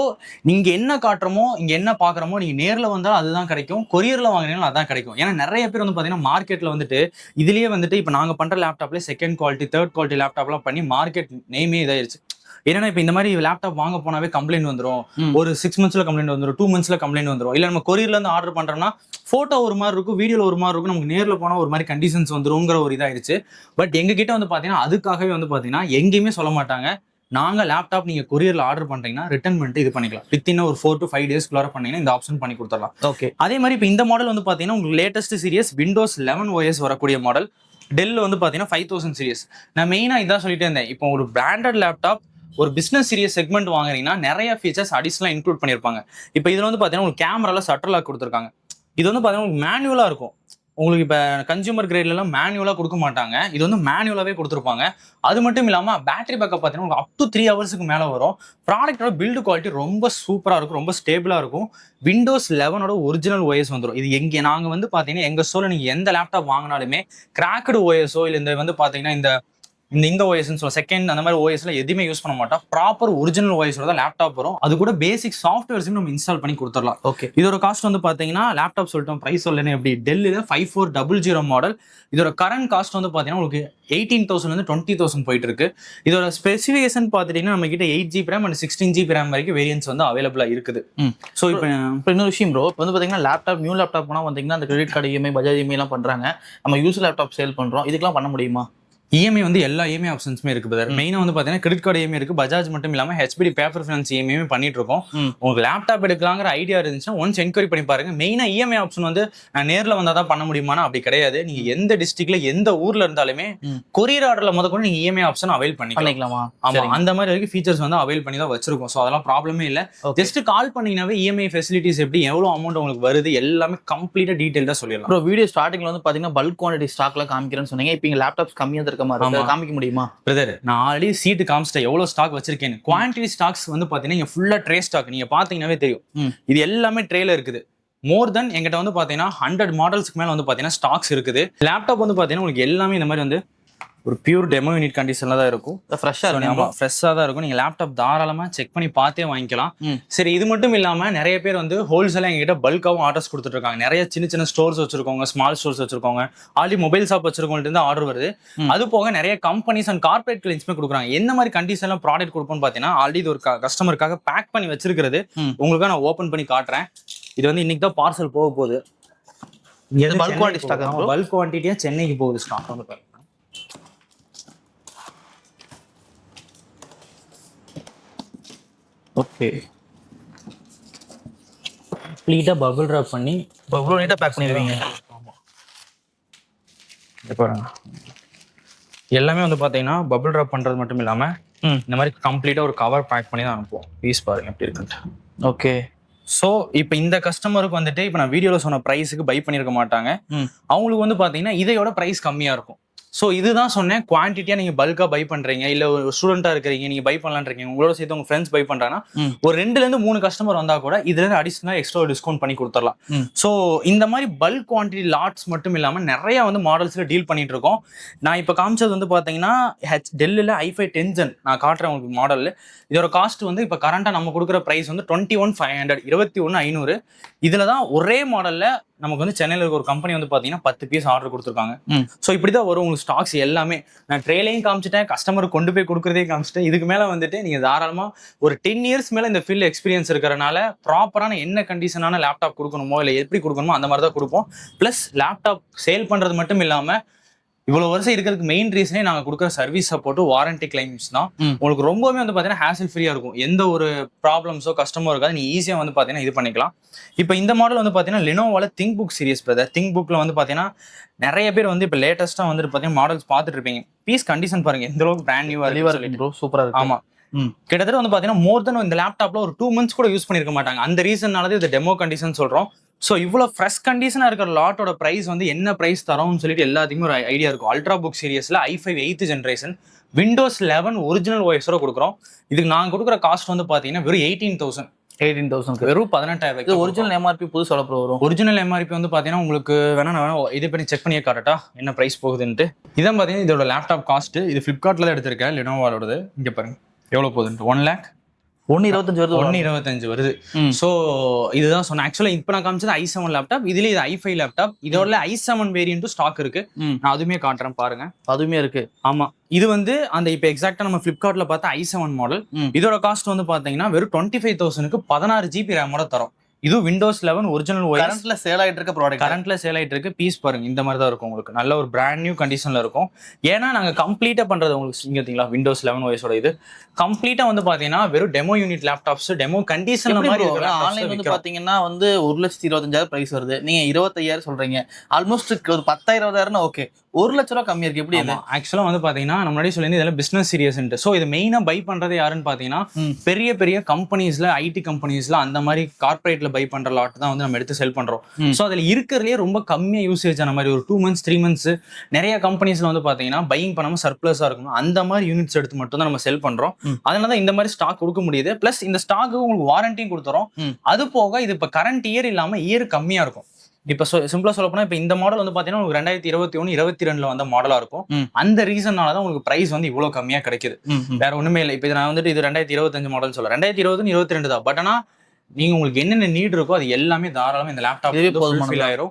நீங்க என்ன காட்டுறமோ இங்க என்ன பாக்குறமோ நீங்க நேர்ல வந்தாலும் அதுதான் கிடைக்கும், கொரியர்ல வாங்கினாலும் அதான் கிடைக்கும். ஏன்னா நிறைய பேர் வந்து பாத்தீங்கன்னா மார்க்கெட்ல வந்துட்டு இதுலயே வந்துட்டு இப்ப நாங்க பண்ற லேப்டாப்ல second quality third quality laptop எல்லாம் பண்ணி மார்க்கெட் நேமே இதாயிருச்சு. ஏன்னா இப்போ இந்த மாதிரி லேப்டாப் வாங்க போனாவே கம்ப்ளைண்ட் வந்துடும். ஒரு 6 monthsல கம்ப்ளைண்ட் வந்துடும், 2 monthsல கம்ப்ளைண்ட் வந்துடும். இல்லை நம்ம கொரியர்ல இருந்து ஆர்டர் பண்றோம்னா போட்டோ ஒரு மாதிரி இருக்கும், வீடியோல ஒரு மாதிரி இருக்கும், நமக்கு நேரில் போனால் ஒரு மாதிரி கண்டிஷன்ஸ் வந்துருங்கிற ஒரு இதாயிருச்சு. பட் எங்க கிட்ட வந்து பாத்தீங்கன்னா அதுக்காகவே வந்து பாத்தீங்கன்னா எங்கேயுமே சொல்ல மாட்டாங்க, நாங்க லேப்டாப் நீங்க கொரியர்ல ஆர்டர் பண்றீங்கன்னா ரிட்டர்ன் பண்ணிட்டு இது பண்ணிக்கலாம், வித்தின் ஒரு 4 to 5 days பண்ணீங்கன்னா இந்த ஆப்ஷன் பண்ணி கொடுத்துடலாம். ஓகே. அதே மாதிரி இப்போ இந்த மாடல் வந்து பாத்தீங்கன்னா உங்களுக்கு லேட்டஸ்ட் சீரியஸ் விண்டோஸ் 11 OS வரக்கூடிய மாடல். டெல் வந்து பாத்தீங்கன்னா 5000 சீரியஸ். நான் மெயினா இதான் சொல்லிட்டே இருந்தேன், இப்போ ஒரு பிராண்டட் லேப்டாப் ஒரு பிசினஸ் சீரியஸ் செக்மெண்ட் வாங்குறீங்கன்னா நிறைய ஃபீச்சர்ஸ் அடிஷனலா இன்க்ளூட் பண்ணிருப்பாங்க. இப்போ இதுல வந்து பாத்தீங்கன்னா உங்களுக்கு கேமரால ஷட்டர் லாக் கொடுத்துருக்காங்க. இது வந்து பாத்தீங்கன்னா உங்களுக்கு மேனுவலா இருக்கும். உங்களுக்கு இப்போ கன்சூமர் கிரேட்லாம் மேனுவலாக கொடுக்க மாட்டாங்க, இது வந்து மேனுவலாகவே கொடுத்துருப்பாங்க. அது மட்டும் இல்லாமல் பேட்டரி பேக்கப் பார்த்தீங்கன்னா உங்களுக்கு அப் டு 3 hours மேலே வரும். ப்ராடக்டோட பில்டு குவாலிட்டி ரொம்ப சூப்பராக இருக்கும், ரொம்ப ஸ்டேபிளாக இருக்கும். விண்டோஸ் 11 ஒரிஜினல் OS வந்துடும். இது எங்கே நாங்கள் வந்து பார்த்தீங்கன்னா எங்கள் ஸ்டோரில் நீங்கள் எந்த லேப்டாப் வாங்கினாலுமே கிராக்டு OSஓ இல்லை இந்த வந்து பார்த்தீங்கன்னா இந்த ஓஎஸ்ன்னு சொல்ல செகண்ட் அந்த மாதிரி ஓஎஸ்ல எதுவுமே யூஸ் பண்ண மாட்டோம். ப்ராப்பர் ஒரிஜினல் ஓஎஸோட தான் லேப்டாப் வரும். அது கூட பேசிக் சாஃப்ட்வேர்ஸையும் நம்ம இன்ஸ்டால் பண்ணி கொடுத்துடலாம். ஓகே. இதோட காஸ்ட் வந்து பாத்தீங்கன்னா லேப்டாப் சொல்லிட்டோம், பிரைஸ் சொல்லணும் எப்படி, டெல்லில் 5400 மாடல். இதோட கரண்ட் காஸ்ட் வந்து பாத்தீங்கன்னா உங்களுக்கு 18,000 வந்து 20,000 போயிட்டு இருக்கு. இதோட ஸ்பெசிஃபிகேஷன் பார்த்துட்டீங்கன்னா நம்ம கிட்ட 8GB RAM and 16GB RAM வரைக்கும் வேரியன்ஸ் வந்து அவைலபிளா இருக்குது. ஸோ இப்போ இன்னொரு விஷயம் ப்ரோ, இப்போ வந்து பாத்தீங்கன்னா லேப்டாப் நியூ லேப்டாப் போனால் வந்தீங்கன்னா அந்த credit card EMI, Bajaj EMI எல்லாம் பண்றாங்க. நம்ம யூஸ் லேப்டாப் சேல் பண்றோம், இதுக்கெல்லாம் பண்ண முடியுமா? இஎம்ஐ வந்து எல்லா இஎம்ஐ ஆப்ஷன்ஸுமே இருக்கு பிரதர். மெயினாக வந்து பார்த்தீங்கன்னா கிரெடிட் கார்டு இஎம்ஐ இருக்கு, பஜாஜ் மட்டும் இல்லாமல் ஹெச்பிடி பேப்பர் ஃபினான்ஸ் இஎம்ஐ பண்ணிட்டு இருக்கோம். உங்களுக்கு லேப்டாப் எடுக்கலாங்கிற ஐடியா இருந்துச்சுன்னா ஒன்ஸ் என்கொயரி பண்ணி பாருங்க. மெயினாக இஎம்ஐ ஆப்ஷன் வந்து நான் நேரில் வந்தால் தான் பண்ண முடியுமானா அப்படி கிடையாது. நீங்க எந்த டிஸ்ட்ரிக்ட்ல எந்த ஊர்ல இருந்தாலுமே கொரியர் ஆர்டர்ல கூட நீங்க இஎம்ஐ ஆப்ஷன் அவைல் பண்ணிக்கலாமா? ஆமா, அந்த மாதிரி வரைக்கும் ஃபீச்சர்ஸ் வந்து அவைல் பண்ணி தான் வச்சிருக்கோம். ஸோ அதெல்லாம் ப்ராப்ளமே இல்லை. ஜஸ்ட் கால் பண்ணீங்கன்னாவே இஎம்ஐ ஃபெசிலிட்டிஸ் எப்படி, எவ்வளோ அமௌண்ட் உங்களுக்கு வருது எல்லாமே கம்ப்ளீட்டா டீடைல்டா சொல்லிடலாம். ப்ரோ வீடியோ ஸ்டார்டிங்ல வந்து பாத்தீங்கன்னா பல்க் குவான்டிட்டி ஸ்டாக்ல காமிக்கிறேன்னு சொன்னீங்க. இப்போ இங்க லேப்டாப்ஸ் கம்மியா இருக்க மாதிரி காமிக்க முடியுமா? பிரதர் நான் ஆல்ரெடி சீட்டு காமிச்சிட்டேன் எவ்வளவு ஸ்டாக் வச்சிருக்கேன்னு. குவான்டிட்டி ஸ்டாக்ஸ் வந்து பாத்தீங்கன்னா ஃபுல்லா ட்ரே ஸ்டாக், நீங்க பாத்தீங்கன்னாவே தெரியும். இது எல்லாமே ட்ரேல இருக்குது. மோர் தென் எங்கிட்ட வந்து பாத்தீங்கன்னா 100 மாடல்ஸ்க்கு மேல வந்து பாத்தீங்கன்னா ஸ்டாக்ஸ் இருக்குது. லேப்டாப் வந்து பாத்தீங்கன்னா உங்களுக்கு எல்லாமே இந்த மாதிரி வந்து ஒரு பியூர் டெமோ யூனிட் கண்டிஷன்ல தான் இருக்கும். ஃப்ரெஷ்ஷா தான் இருக்கும். நீங்க லேப்டாப் தாராளமா செக் பண்ணி பார்த்தே வாங்கிக்கலாம். சரி, இது மட்டும் இல்லாம நிறைய பேர் வந்து ஹோல்சேலா எங்ககிட்ட பல்காவும் ஆர்டர்ஸ் கொடுத்துட்டு இருக்காங்க. நிறைய சின்ன சின்ன ஸ்டோர்ஸ் வச்சிருக்கோங்க, ஸ்மால் ஸ்டோர்ஸ் வச்சிருக்கோங்க, ஆல்ரெடி மொபைல் ஷாப் வச்சிருக்கவங்கள்ட்ட இருந்து ஆர்டர் வருது. அது போக நிறைய கம்பெனிஸ் அண்ட் கார்பரேட் கிளைண்ட்ஸ்மே கொடுக்குறாங்க. என்ன மாதிரி கண்டிஷன்ல ப்ராடக்ட் கொடுப்போம்னு பாத்தீங்கன்னா ஆல்ரெடி இது ஒரு கஸ்டமருக்காக பேக் பண்ணி வச்சிருக்கிறது உங்களுக்கு நான் ஓபன் பண்ணி காட்டுறேன். இது வந்து இன்னைக்கு தான் பார்சல் போக போகுது. பல்க் குவான்டிட்டி ஸ்டாக், பல்க் குவான்டிட்டியா சென்னைக்கு போகுது ஸ்டாக் வந்து. ஓகே, கம்ப்ளீட்டா பபிள் ராப் பண்ணி இவ்வளவு நீட்டா பேக் பண்ணிடுவீங்க. பாருங்க, எல்லாமே வந்து பாத்தீங்கன்னா பபிள் ராப் பண்றது மட்டும் இல்லாம இந்த மாதிரி கம்ப்ளீட்டா ஒரு கவர் பேக் பண்ணி தான் அனுப்புவோம். பீஸ் பாருங்க எப்படி இருக்குன்ட்டு. ஓகே. ஸோ இப்போ இந்த கஸ்டமருக்கு வந்துட்டு இப்போ நான் வீடியோவில் சொன்ன ப்ரைஸுக்கு பை பண்ணியிருக்க மாட்டாங்க. அவங்களுக்கு வந்து பார்த்தீங்கன்னா இதையோட ப்ரைஸ் கம்மியாக இருக்கும். ஸோ இதுதான் சொன்னேன், குவான்டிட்டியாக நீங்கள் பல்காக பை பண்ணுறீங்க, இல்லை ஒரு ஸ்டூடெண்ட்டாக இருக்கிறீங்க, நீங்கள் பை பண்ணலான்னு இருக்கீங்க, உங்களோட சேர்த்து உங்கள் ஃப்ரெண்ட்ஸ் பை பண்ணுறாங்கன்னா ஒரு 2-3 கஸ்டமர் வந்தால் கூட இதுலேருந்து அடிஷனலாக எக்ஸ்ட்ரா டிஸ்கவுண்ட் பண்ணி கொடுத்துடலாம். ஸோ இந்த மாதிரி பல்க் குவான்டிட்டி லாட்ஸ் மட்டும் இல்லாமல் நிறையா வந்து மாடல்ஸில் டீல் பண்ணிட்டு இருக்கோம். நான் இப்போ காமிச்சது வந்து பார்த்தீங்கன்னா டெல்லில் i5 10 Gen நான் காட்டுறேன் உங்களுக்கு மாடல். இதோட காஸ்ட் வந்து இப்போ கரண்டாக நம்ம கொடுக்குற ப்ரைஸ் வந்து 21,500, 21,500. இதில் தான் ஒரே மாடலில் நமக்கு வந்து சென்னையில் இருக்க ஒரு கம்பெனி வந்து பார்த்தீங்கன்னா 10 பீஸ் ஆர்டர் கொடுத்துருக்காங்க. ஸோ இப்படி தான் வரும் உங்களுக்கு ஸ்டாக்ஸ் எல்லாமே. நான் ட்ரேலையும் காமிச்சிட்டேன், கஸ்டமருக்கு கொண்டு போய் கொடுக்குறதே காமிச்சிட்டேன். இதுக்கு மேலே வந்துட்டு நீங்கள் தாராளமாக ஒரு 10 years மேலே இந்த ஃபீல்டு எக்ஸ்பீரியன்ஸ் இருக்கிறனால ப்ராப்பரான என்ன கண்டிஷனான லேப்டாப் கொடுக்கணுமோ இல்லை எப்படி கொடுக்கணுமோ அந்த மாதிரி தான் கொடுப்போம். ப்ளஸ் லேப்டாப் சேல் பண்ணுறது மட்டும் இல்லாமல் இவ்வளவு வருஷம் இருக்கிறதுக்கு மெயின் ரீசனே நாங்க கொடுக்குற சர்வீஸ் சப்போர்ட், வாரண்டி கிளைம்ஸ் தான். உங்களுக்கு ரொம்பவே வந்து பாத்தீங்கன்னா ஹேசல் ஃப்ரீயா இருக்கும். எந்த ஒரு ப்ராப்ளம்ஸோ கஷ்டமோ இருக்காது. நீ ஈஸியா வந்து பாத்தீங்கன்னா இது பண்ணிக்கலாம். இப்போ இந்த மாடல் வந்து பாத்தீங்கன்னா லெனோவோல think book series brother. Think புக்ல வந்து பாத்தீங்கன்னா நிறைய பேர் வந்து இப்போ லேட்டஸ்டா வந்து பாத்தீங்கன்னா மாடல்ஸ் பார்த்துட்டு இருப்பீங்க. பீஸ் கண்டிஷன் பாருங்க எந்த அளவுக்கு பிராண்ட் நியூவா இருக்கு, சூப்பரா இருக்கு. ஆமா, கிட்டத்தட்ட வந்து பாத்தீங்கன்னா மோர் தென் இந்த லேப்டாப்ல ஒரு 2 months கூட யூஸ் பண்ணிருக்க மாட்டாங்க. அந்த ரீசன்னால இது டெமோ கண்டிஷன் சொல்றோம். ஸோ இவ்வளோ ஃப்ரெஷ் கண்டிஷனாக இருக்கிற லாட்டோட ப்ரைஸ் வந்து என்ன ப்ரைஸ் தரோம்னு சொல்லிட்டு எல்லாத்துக்குமே ஒரு ஐடியா இருக்கும். அல்ட்ரா புக் சீரியஸில் i5 8th generation Windows 11 original ஓஎஸோட கொடுக்குறோம். இதுக்கு நாங்கள் கொடுக்குற காஸ்ட் வந்து பார்த்தீங்கன்னா வெறும் 18,000 வெறும் 18,000. ஒரிஜினல் எம்ஆர்பி புதுசு எவ்வளோ வரும்? ஒரிஜினல் எம்ஆர்பி வந்து பார்த்தீங்கன்னா உங்களுக்கு வேணா இது பண்ணி செக் பண்ணியே காட்டட்டா என்ன ப்ரைஸ் போகுதுன்ட்டு. இதான் பார்த்தீங்கன்னா இதோட லேப்டாப் காஸ்ட். இது ஃப்ளிப்கார்ட்டில் தான் எடுத்திருக்கேன், லெனோவோடது. இங்கே பாருங்க எவ்வளோ போகுதுன்ட்டு. 1 lakh 1.25 வருது. 1.25 வருது. ஸோ இதுதான் சொன்னேன். ஆக்சுவலாக இப்போ நான் காமிச்சது i7 லேப்டாப், இதுலேயே இது i5 லேப்டாப். இதோட i7 வேரியண்ட்டும் ஸ்டாக் இருக்கு. நான் அதுவுமே காட்டுறேன் பாருங்க. அதுவுமே இருக்கு. ஆமா, இது வந்து அந்த இப்போ எக்ஸாக்டா நம்ம ஃபிளிப்கார்ட்ல பார்த்த i7 மாடல். இதோட காஸ்ட் வந்து பாத்தீங்கன்னா வெறும் 25,000க்கு 16 GB ரேமோட தரும். இது விண்டோஸ் 11 ஒரிஜினல் OS. கரண்ட்ல சேல் ஆயிட்டு இருக்க ப்ராடக்ட். கரண்ட்ல சேல் ஆயிட்டு இருக்கு. பீஸ் பாருங்க, இந்த மாதிரி தான் இருக்கும் உங்களுக்கு. நல்ல ஒரு பிராண்ட் நியூ கண்டிஷன்ல இருக்கும். ஏன்னா நாங்க கம்ப்ளீட்டா பண்றது உங்களுக்கு இங்க பாத்தீங்களா, விண்டோஸ் 11 OS ஓட இது கம்ப்ளீட்டா வந்து பாத்தீங்கன்னா வெறும் டெமோ யூனிட் லேப்டாப்ஸ், டெமோ கண்டிஷன்ல மாதிரி ஆன்லைன் வந்து பாத்தீங்கன்னா வந்து 1,25,000 பிரைஸ் வருது. நீங்க 25,000 சொல்றீங்க. ஆல்மோஸ்ட் ஒரு 10,000-20,000 ஓகே. 1 லட்ச ரூபா கம்மியா இருக்கு. எப்படி இது? ஆக்சுவலா வந்து பாத்தீங்கன்னா நம்ம முன்னாடி சொல்லி இதெல்லாம் பிசினஸ் சீரியஸ். ஸோ இது மெயினா பை பண்றது யாருன்னு பாத்தீங்கன்னா பெரிய பெரிய கம்பெனிஸ்ல, ஐடி கம்பெனிஸ்ல அந்த மாதிரி கார்பரேட்ல பை பண்ற லாட் தான் வந்து நம்ம எடுத்து செல் பண்றோம். ஸோ அதுல இருக்கிறதுலேயே ரொம்ப கம்மியா யூசேஜ் ஆன மாதிரி ஒரு 2 months 3 months நிறைய கம்பெனிஸ்ல வந்து பாத்தீங்கன்னா பையிங் பண்ணாம சர்ப்ளஸா இருக்கும். அந்த மாதிரி யூனிட்ஸ் எடுத்து மட்டும் தான் நம்ம செல் பண்றோம். அதனாலதான் இந்த மாதிரி ஸ்டாக் கொடுக்க முடியுது. பிளஸ் இந்த ஸ்டாக்கு உங்களுக்கு வாரண்டியும் கொடுத்துறோம். அது போக இது இப்ப கரண்ட் இயர் இல்லாம இயர் கம்மியா இருக்கும். இப்ப சிம்பிளா சொல்ல போனா இப்ப இந்த மாடல் வந்து பாத்தீங்கன்னா உங்களுக்கு 2021 22 வந்த மாடலா இருக்கும். அந்த ரீசன்னாலதான் உங்களுக்கு பிரைஸ் வந்து இவ்வளவு கம்மியா கிடைக்குது. வேற ஒண்ணுமே இல்லை. இப்ப நான் வந்துட்டு இது 2025 மாடல் சொல்றேன். 2020 22 தான். பட் ஆனா நீங்க உங்களுக்கு என்னென்ன நீட் இருக்கோ அது எல்லாமே தாராளமா இந்த லேப்டாப் ஃபுல்ஃபில் ஆயிரும்.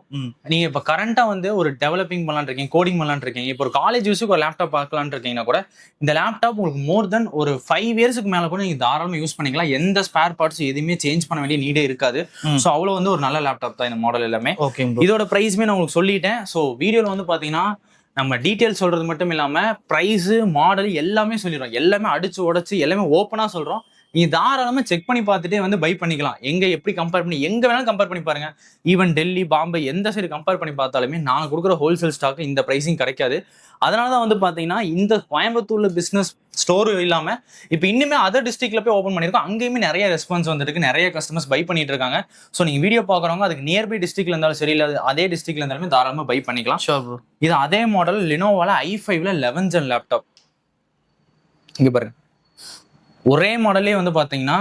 நீங்க இப்ப கரண்டா வந்து ஒரு டெவலப்பிங் பண்ணலான்னு இருக்கீங்க, கோடிங் பண்ணலான்னு இருக்கீங்க, இப்போ ஒரு காலேஜ் யூஸுக்கு ஒரு லேப்டாப் பார்க்கலான்னு இருக்கீங்கன்னா கூட இந்த லேப்டாப் உங்களுக்கு மோர் தென் ஒரு 5 இயர்ஸ்க்கு மேல கூட நீங்க தாராளமா யூஸ் பண்ணிக்கலாம். எந்த ஸ்பேர் பார்ட்ஸ் எதுவுமே சேஞ்ச் பண்ண வேண்டிய நீடே இருக்காது. ஸோ அவ்வளவு வந்து ஒரு நல்ல லேப்டாப் தான் இந்த மாடல் எல்லாமே. இதோட பிரைஸ்மே நான் உங்களுக்கு சொல்லிட்டேன். ஸோ வீடியோல வந்து பாத்தீங்கன்னா நம்ம டீட்டெயில் சொல்றது மட்டும் இல்லாம பிரைஸ், மாடல் எல்லாமே சொல்லிடுறோம். எல்லாமே அடிச்சு உடைச்சு எல்லாமே ஓப்பனா சொல்றோம். நீங்க தாராளமா செக் பண்ணி பார்த்துட்டே வந்து பை பண்ணிக்கலாம். எங்க எப்படி கம்பேர் பண்ணி எங்க வேணாலும் கம்பேர் பண்ணி பாருங்க. ஈவன் டெல்லி, பாம்பே எந்த சைடு கம்பேர் பண்ணி பார்த்தாலுமே நாங்க கொடுக்குற ஹோல்சேல் ஸ்டாக் இந்த பிரைசிங் கிடைக்காது. அதனாலதான் வந்து பாத்தீங்கன்னா இந்த கோயம்புத்தூர்ல பிசினஸ் ஸ்டோர் இல்லாம இப்ப இன்னுமே அதர் டிஸ்ட்ரிக்ட்ல போய் ஓப்பன் பண்ணிருக்கோம். அங்கேயுமே நிறைய ரெஸ்பான்ஸ் வந்துருக்கு, நிறைய கஸ்டமர்ஸ் பை பண்ணிட்டு இருக்காங்க. ஸோ நீங்க வீடியோ பாக்குறவங்க அதுக்கு நியர்பை டிஸ்ட்ரிக்ட்ல இருந்தாலும் சரி, இல்லை அதே டிஸ்ட்ரிக்ட்ல இருந்தாலுமே தாராளமா பை பண்ணிக்கலாம். இது அதே மாடல் லினோவால i5ல 11th gen லேப்டாப். இங்க பாருங்க, ஒரே மாடலே வந்து பாத்தீங்கன்னா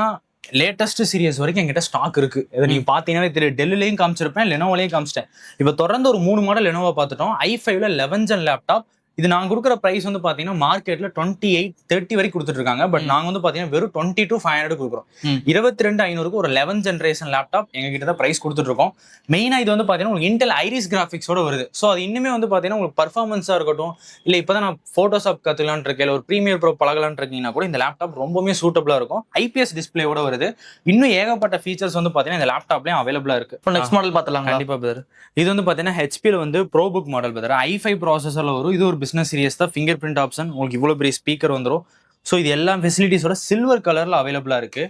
லேட்டஸ்ட் சீரியஸ் வரைக்கும் என்கிட்ட ஸ்டாக் இருக்கு. இதை நீங்க பாத்தீங்கன்னா தெரியும். டெல்லிலையும் காமிச்சிருப்பேன், லெனோவாலையும் காமிச்சிட்டேன். இப்ப தொடர்ந்து ஒரு 3 மாடல் லெனோவா பார்த்துட்டோம். i5ல 11th gen லேப்டாப். இது நாங்க கொடுக்குற பிரைஸ் வந்து பாத்தீங்கன்னா மார்க்கெட்ல 28-30 வரைக்கும் கொடுத்துட்டு இருக்காங்க. பட் நாங்க வந்து பாத்தீங்கன்னா வெறும் 22,500 கொடுக்குறோம். 22,500க்கு ஒரு 11th generation லேப்டாப் எங்க கிட்ட தான் பிரைஸ் கொடுத்துட்டு இருக்கோம். மெயினா இது வந்து பாத்தீங்கன்னா உங்களுக்கு இன்டெல் ஐரிஸ் கிராபிக்ஸோட வருது. ஸோ அது இன்னுமே வந்து பாத்தீங்கன்னா உங்களுக்கு பர்ஃபார்மன்ஸா இருக்கட்டும், இல்ல இப்பதான் நான் போட்டோஷாப் கத்துக்கலான்னு இருக்கேன், ஒரு ப்ரீமியர் ப்ரோ பழகலான்னு இருக்கீங்கன்னா கூட இந்த லேப்டாப் ரொம்பவே சூட்டபிளா இருக்கும். ஐபிஎஸ் டிஸ்பிளேயோட வருது. இன்னும் ஏகப்பட்ட ஃபீச்சர்ஸ் வந்து பாத்தீங்கன்னா இந்த லேப்டாப்லயும் அவைலபிளா இருக்கு. நெக்ஸ்ட் மாடல் பார்த்தலாம். கண்டிப்பா பிரதர். இது வந்து பாத்தீங்கன்னா ஹெச்பில வந்து bro book model brother. i5 ப்ராசஸர்ல வரும். இது ஒரு பிசினஸ் சீரியஸ் தான். ஃபிங்கர் பிரிண்ட் ஆப்ஷன், உங்களுக்கு இவ்வளவு பெரிய ஸ்பீக்கர் வந்துடும். ஸோ இது எல்லா ஃபெசிலிட்டிஸோட சில்வர் கலர்ல அவைலபிளா இருக்கு.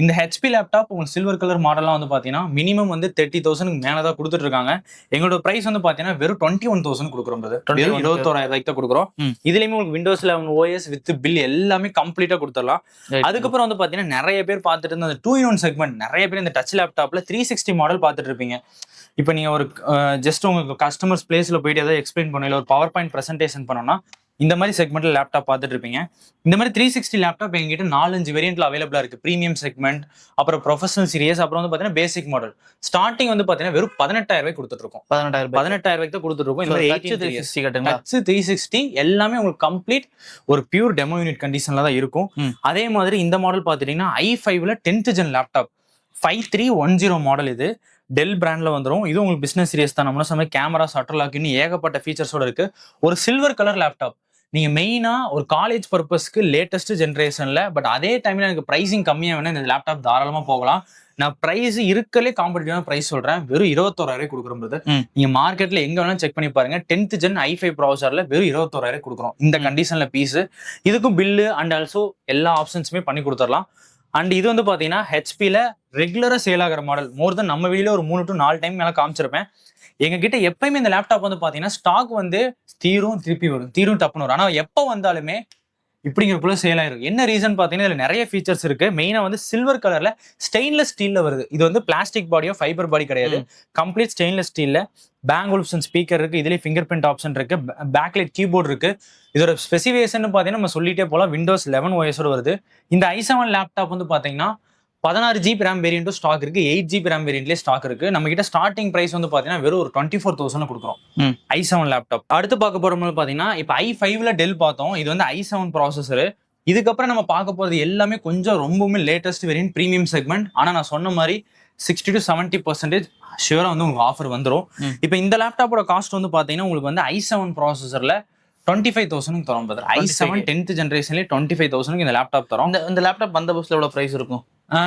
இந்த ஹெச்பி லேப்டாப் உங்களுக்கு சில்வர் கலர் மாடல்லாம் வந்து பாத்தீங்கன்னா மினிமம் வந்து 30,000 மேலதான் கொடுத்துட்டு இருக்காங்க. எங்களோட பிரைஸ் வந்து பாத்தீங்கன்னா வெறும் 21,000 கொடுக்குறோம். 21,000 தான் கொடுக்குறோம். இதுலயுமே உங்களுக்கு விண்டோஸ் 11 OS வித் பில் எல்லாமே கம்ப்ளீட்டா கொடுத்துடலாம். அதுக்கப்புறம் வந்து பாத்தீங்கன்னா நிறைய பேர் பார்த்துட்டு இருந்த அந்த 2-in-1 செக்மெண்ட், நிறைய பேர் இந்த டச் லேப்டாப்ல 360 மாடல் பார்த்துட்டு இருப்பீங்க. இப்போ நீங்க ஒரு ஜஸ்ட் உங்களுக்கு கஸ்டமர்ஸ் பிளேஸ்ல போயிட்டு ஏதாவது எக்ஸ்பிளைன் பண்ணல, ஒரு பவர் பாயிண்ட் பிரசன்டேஷன் பண்ணோம்னா இந்த மாதிரி செக்மெண்ட்ல லேப்டாப் பார்த்துட்டு இருப்பீங்க. இந்த மாதிரி 360 லேப்டாப் எங்ககிட்ட 4-5 வேரியன்ட்ல அவைலபிளா இருக்கு. பிரீமியம் செக்மெண்ட், அப்புறம் ப்ரொஃபஷனல் சீரியஸ், அப்புறம் வந்து பாத்தீங்கன்னா பேசிக் மாடல். ஸ்டார்டிங் வந்து பாத்தீங்கன்னா வெறும் 18,000 கொடுத்துட்டு இருக்கோம். 18,000 தான் கொடுத்துட்டு இருக்கோம். இந்த மாதிரி 360 எல்லாமே உங்களுக்கு கம்ப்ளீட் ஒரு பியூர் டெமோ யூனிட் கண்டிஷன்ல தான் இருக்கும். அதே மாதிரி இந்த மாடல் பாத்துட்டீங்கன்னா i5ல 10th gen லேப்டாப் 5310 மாடல். இது டெல் பிராண்ட்ல வந்துடும். இது உங்களுக்கு பிசினஸ் சீரியஸ் தான். நம்ம சொன்ன கேமரா, ஷட்டர் லாக், இன்னும் ஏகப்பட்ட ஃபீச்சர்ஸோட இருக்கு. ஒரு சில்வர் கலர் லேப்டாப். நீங்க மெயினா ஒரு காலேஜ் பர்பஸ்க்கு லேட்டஸ்ட் ஜென்ரேஷன்ல, பட் அதே டைம்ல எனக்கு பிரைசிங் கம்மியா வேணும், இந்த லேப்டாப் தாராளமா போகலாம். நான் பிரைஸ் இருக்கலே காம்படிட்டிவான பிரைஸ் சொல்றேன். வெறும் 21,000 கொடுக்குறது. நீங்க மார்க்கெட்ல எங்க வேணாலும் செக் பண்ணி பாருங்க. 10th gen i5 ப்ராசஸர்ல வெறும் 21,000 கொடுக்குறோம். இந்த கண்டிஷன்ல பீஸ். இதுக்கும் பில்லு அண்ட் ஆல்சோ எல்லா ஆப்ஷன்ஸுமே பண்ணி கொடுத்துடலாம். அண்ட் இது வந்து பாத்தீங்கன்னா ஹெச்பில ரெகுலரா சேல் ஆகிற மாடல். மோர் தென் நம்ம வீடியோல ஒரு 3 to 4 டைம் மேல காமிச்சிருப்பேன். எங்க கிட்ட எப்பயுமே இந்த லேப்டாப் வந்து பாத்தீங்கன்னா ஸ்டாக் வந்து தீரும், திருப்பி வரும், தீரும், டப்புன்னு வரும். ஆனா எப்போ வந்தாலுமே இப்படிங்கிறக்குள்ள சேல் ஆயிரும். என்ன ரீசன் பாத்தீங்கன்னா இதுல நிறைய ஃபீச்சர்ஸ் இருக்கு. மெயினா வந்து சில்வர் கலர்ல ஸ்டெயின்லெஸ் ஸ்டீல்ல வருது. இது வந்து பிளாஸ்டிக் பாடியோ ஃபைபர் பாடி கிடையாது. கம்ப்ளீட் ஸ்டெயின்லெஸ் ஸ்டீல்ல பேங்க் ஒலிப்ஷன் ஸ்பீக்கர் இருக்கு. இதுலயே ஃபிங்கர் பிரிண்ட் ஆப்ஷன் இருக்கு. பேக்லைட் கீபோர்டு இருக்கு. இதோட ஸ்பெசிஃபிகேஷன் பாத்தீங்கன்னா நம்ம சொல்லிட்டே போலாம். விண்டோஸ் 11 OS வருது. இந்த i7 லேப்டாப் வந்து பாத்தீங்கன்னா 16 GB RAM வேரியன்ட்டும் ஸ்டாக் இருக்கு. 8 GB RAM வேரியன்ட்லேயே ஸ்டாக் இருக்கு. நம்ம கிட்ட ஸ்டார்டிங் பிரைஸ் வந்து பாத்தீங்கன்னா வெறும் ஒரு 24,000 கொடுக்குறோம் i7 லேப்டாப். அடுத்து பார்க்க போறோம் பாத்தீங்கன்னா இப்போ i5ல டெல் பார்த்தோம். இது வந்து i7 ப்ராசஸர் இதுக்கப்புறம் நம்ம பார்க்க போறது எல்லாமே கொஞ்சம் ரொம்பவுமே லேட்டஸ்ட் வேரியன்ட் ப்ரீமியம் செக்மெண்ட். ஆனா நான் சொன்ன மாதிரி 60 to 70% ஷியூரா வந்து உங்களுக்கு ஆஃபர் வந்துடும். இப்போ இந்த லேப்டாப்போட காஸ்ட் வந்து பாத்தீங்கன்னா உங்களுக்கு வந்து i7 ப்ராசஸர்ல 25,000 தரும் brother. i7 10th ஜெனரேஷன்லேயே 25,000 இந்த லேப்டாப் தரும். இந்த லேப்டாப் வந்த புதுசுல எவ்வளவு பிரைஸ் இருக்கும்?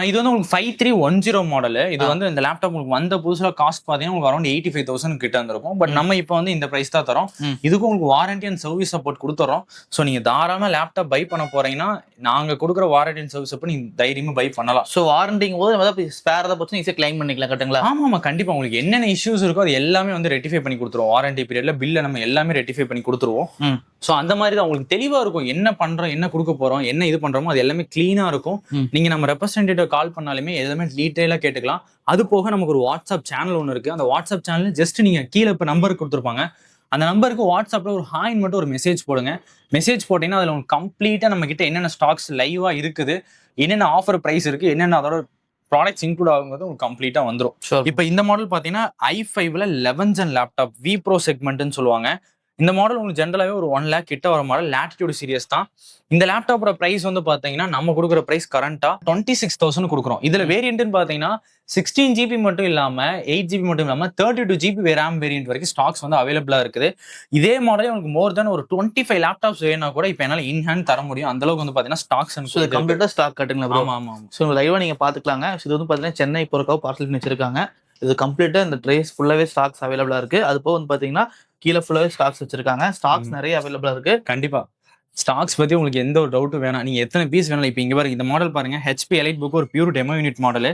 இது வந்து உங்களுக்கு 5310 மாடல். இது வந்து இந்த லேப்டாப் உங்களுக்கு வந்த புதுசுல காஸ்ட் பாத்தீங்கன்னா உங்களுக்கு அரௌண்ட் 85,000 கிட்ட இருந்திருக்கும். பட் நம்ம இப்போ வந்து இந்த பிரைஸ் தான் தரோம். இதுக்கு உங்களுக்கு வாரண்டி அண்ட் சர்வீஸ் சப்போர்ட் கொடுத்துறோம். ஸோ நீங்க தாராளமா லேப்டாப் பை பண்ண போறீங்கன்னா நாங்க கொடுக்குற வாரண்டி அண்ட் சர்வீஸ் அப்போ நீங்க தைரியமா பை பண்ணலாம். ஸோ வாரண்டிங் போது ஸ்பேர் தான் போச்சு ஈஸியாக கிளைம் பண்ணிக்கலாம் கரெக்ட்டுங்களா? ஆமா கண்டிப்பா உங்களுக்கு என்னென்ன இஷ்யூஸ் இருக்கோ அது எல்லாமே வந்து ரெட்டிஃபை பண்ணி கொடுத்துருவோம். வாரண்டி பீரியட்ல பில்ல நம்ம எல்லாமே ரெட்டிஃபை பண்ணி கொடுத்துருவோம். ஸோ அந்த மாதிரி தான் உங்களுக்கு தெளிவா இருக்கும். என்ன பண்றோம், என்ன கொடுக்க போறோம், என்ன இது பண்றோமோ அது எல்லாமே கிளீனா இருக்கும். நீங்க நம்ம ரெப்ரசன்டேட்டிவ் கால் பண்ணாலுமே எல்லாமே டீடைலா கேட்டுக்கலாம். அது போக நமக்கு ஒரு வாட்ஸ்அப் சேனல் ஒன்று இருக்கு. அந்த வாட்ஸ்அப் சேனல் ஜஸ்ட் நீங்க கீழே இப்போ நம்பர் கொடுத்துருப்பாங்க. அந்த நம்பருக்கு வாட்ஸ்அப்ல ஒரு ஹாய்ன்னு மட்டும் ஒரு மெசேஜ் போடுங்க. மெசேஜ் போட்டீங்கன்னா அதுல உங்களுக்கு கம்ப்ளீட்டா நம்ம கிட்ட என்னென்ன ஸ்டாக்ஸ் லைவா இருக்குது, என்னென்ன ஆஃபர் பிரைஸ் இருக்கு, என்னென்ன அதோட ப்ராடக்ட்ஸ் இன்க்ளூட் ஆகுங்கிறது உங்களுக்கு கம்ப்ளீட்டா வந்துடும். இப்போ இந்த மாடல் பாத்தீங்கன்னா i5ல 11th gen laptop V Pro செக்மெண்ட்னு சொல்லுவாங்க. இந்த மாடல் உங்களுக்கு ஜென்ரலாகவே ஒரு 1 lakh கிட்ட வர மாடல் லேட்டிடியூட் சீரியஸ் தான். இந்த லேப்டாப்போட பிரைஸ் வந்து பாத்தீங்கன்னா நம்ம கொடுக்குற பிரைஸ் கரண்டா 26,000 கொடுக்குறோம். இதுல வேரியன்ட்னு பாத்தீங்கன்னா 16 GB மட்டும் இல்லாம 8 GB மட்டும் இல்லாம 32 GB ரேம் வேரியன்ட் வரைக்கும் ஸ்டாக்ஸ் வந்து அவைலபிளா இருக்குது. இதே மாடலே உங்களுக்கு மோர் தென் ஒரு 25 லேப்டாப்ஸ் வேணா கூட இப்போ என்னால இன்ஹேண்ட் தர முடியும். அந்த அளவுக்கு வந்து பாத்தீங்கன்னா ஸ்டாக்ஸ் கம்ப்ளீட்டா ஸ்டாக் கட்டுங்களா? ஆமா. ஸோ லைவா நீங்க பாத்துக்கலாங்க. இது வந்து பாத்தீங்கன்னா சென்னை போறக்காக பார்சல் பண்ணி வச்சிருக்காங்க. இது கம்ப்ளீட்டா இந்த ட்ரேஸ் ஃபுல்லாவே ஸ்டாக்ஸ் அவைலபிளா இருக்கு. அது போக வந்து பாத்தீங்கன்னா கீழே ஃபுல்லாவே ஸ்டாக்ஸ் வச்சிருக்காங்க. ஸ்டாக்ஸ் நிறைய அவைலபிளா இருக்கு. கண்டிப்பா ஸ்டாக்ஸ் பத்தி உங்களுக்கு எந்த ஒரு டவுட்டும் வேணாம். நீங்க எத்தனை பீஸ் வேணாலும் இப்போ இங்க பாருங்க இந்த மாடல் பாருங்க HP எலைட் புக் ஒரு pure demo unit model.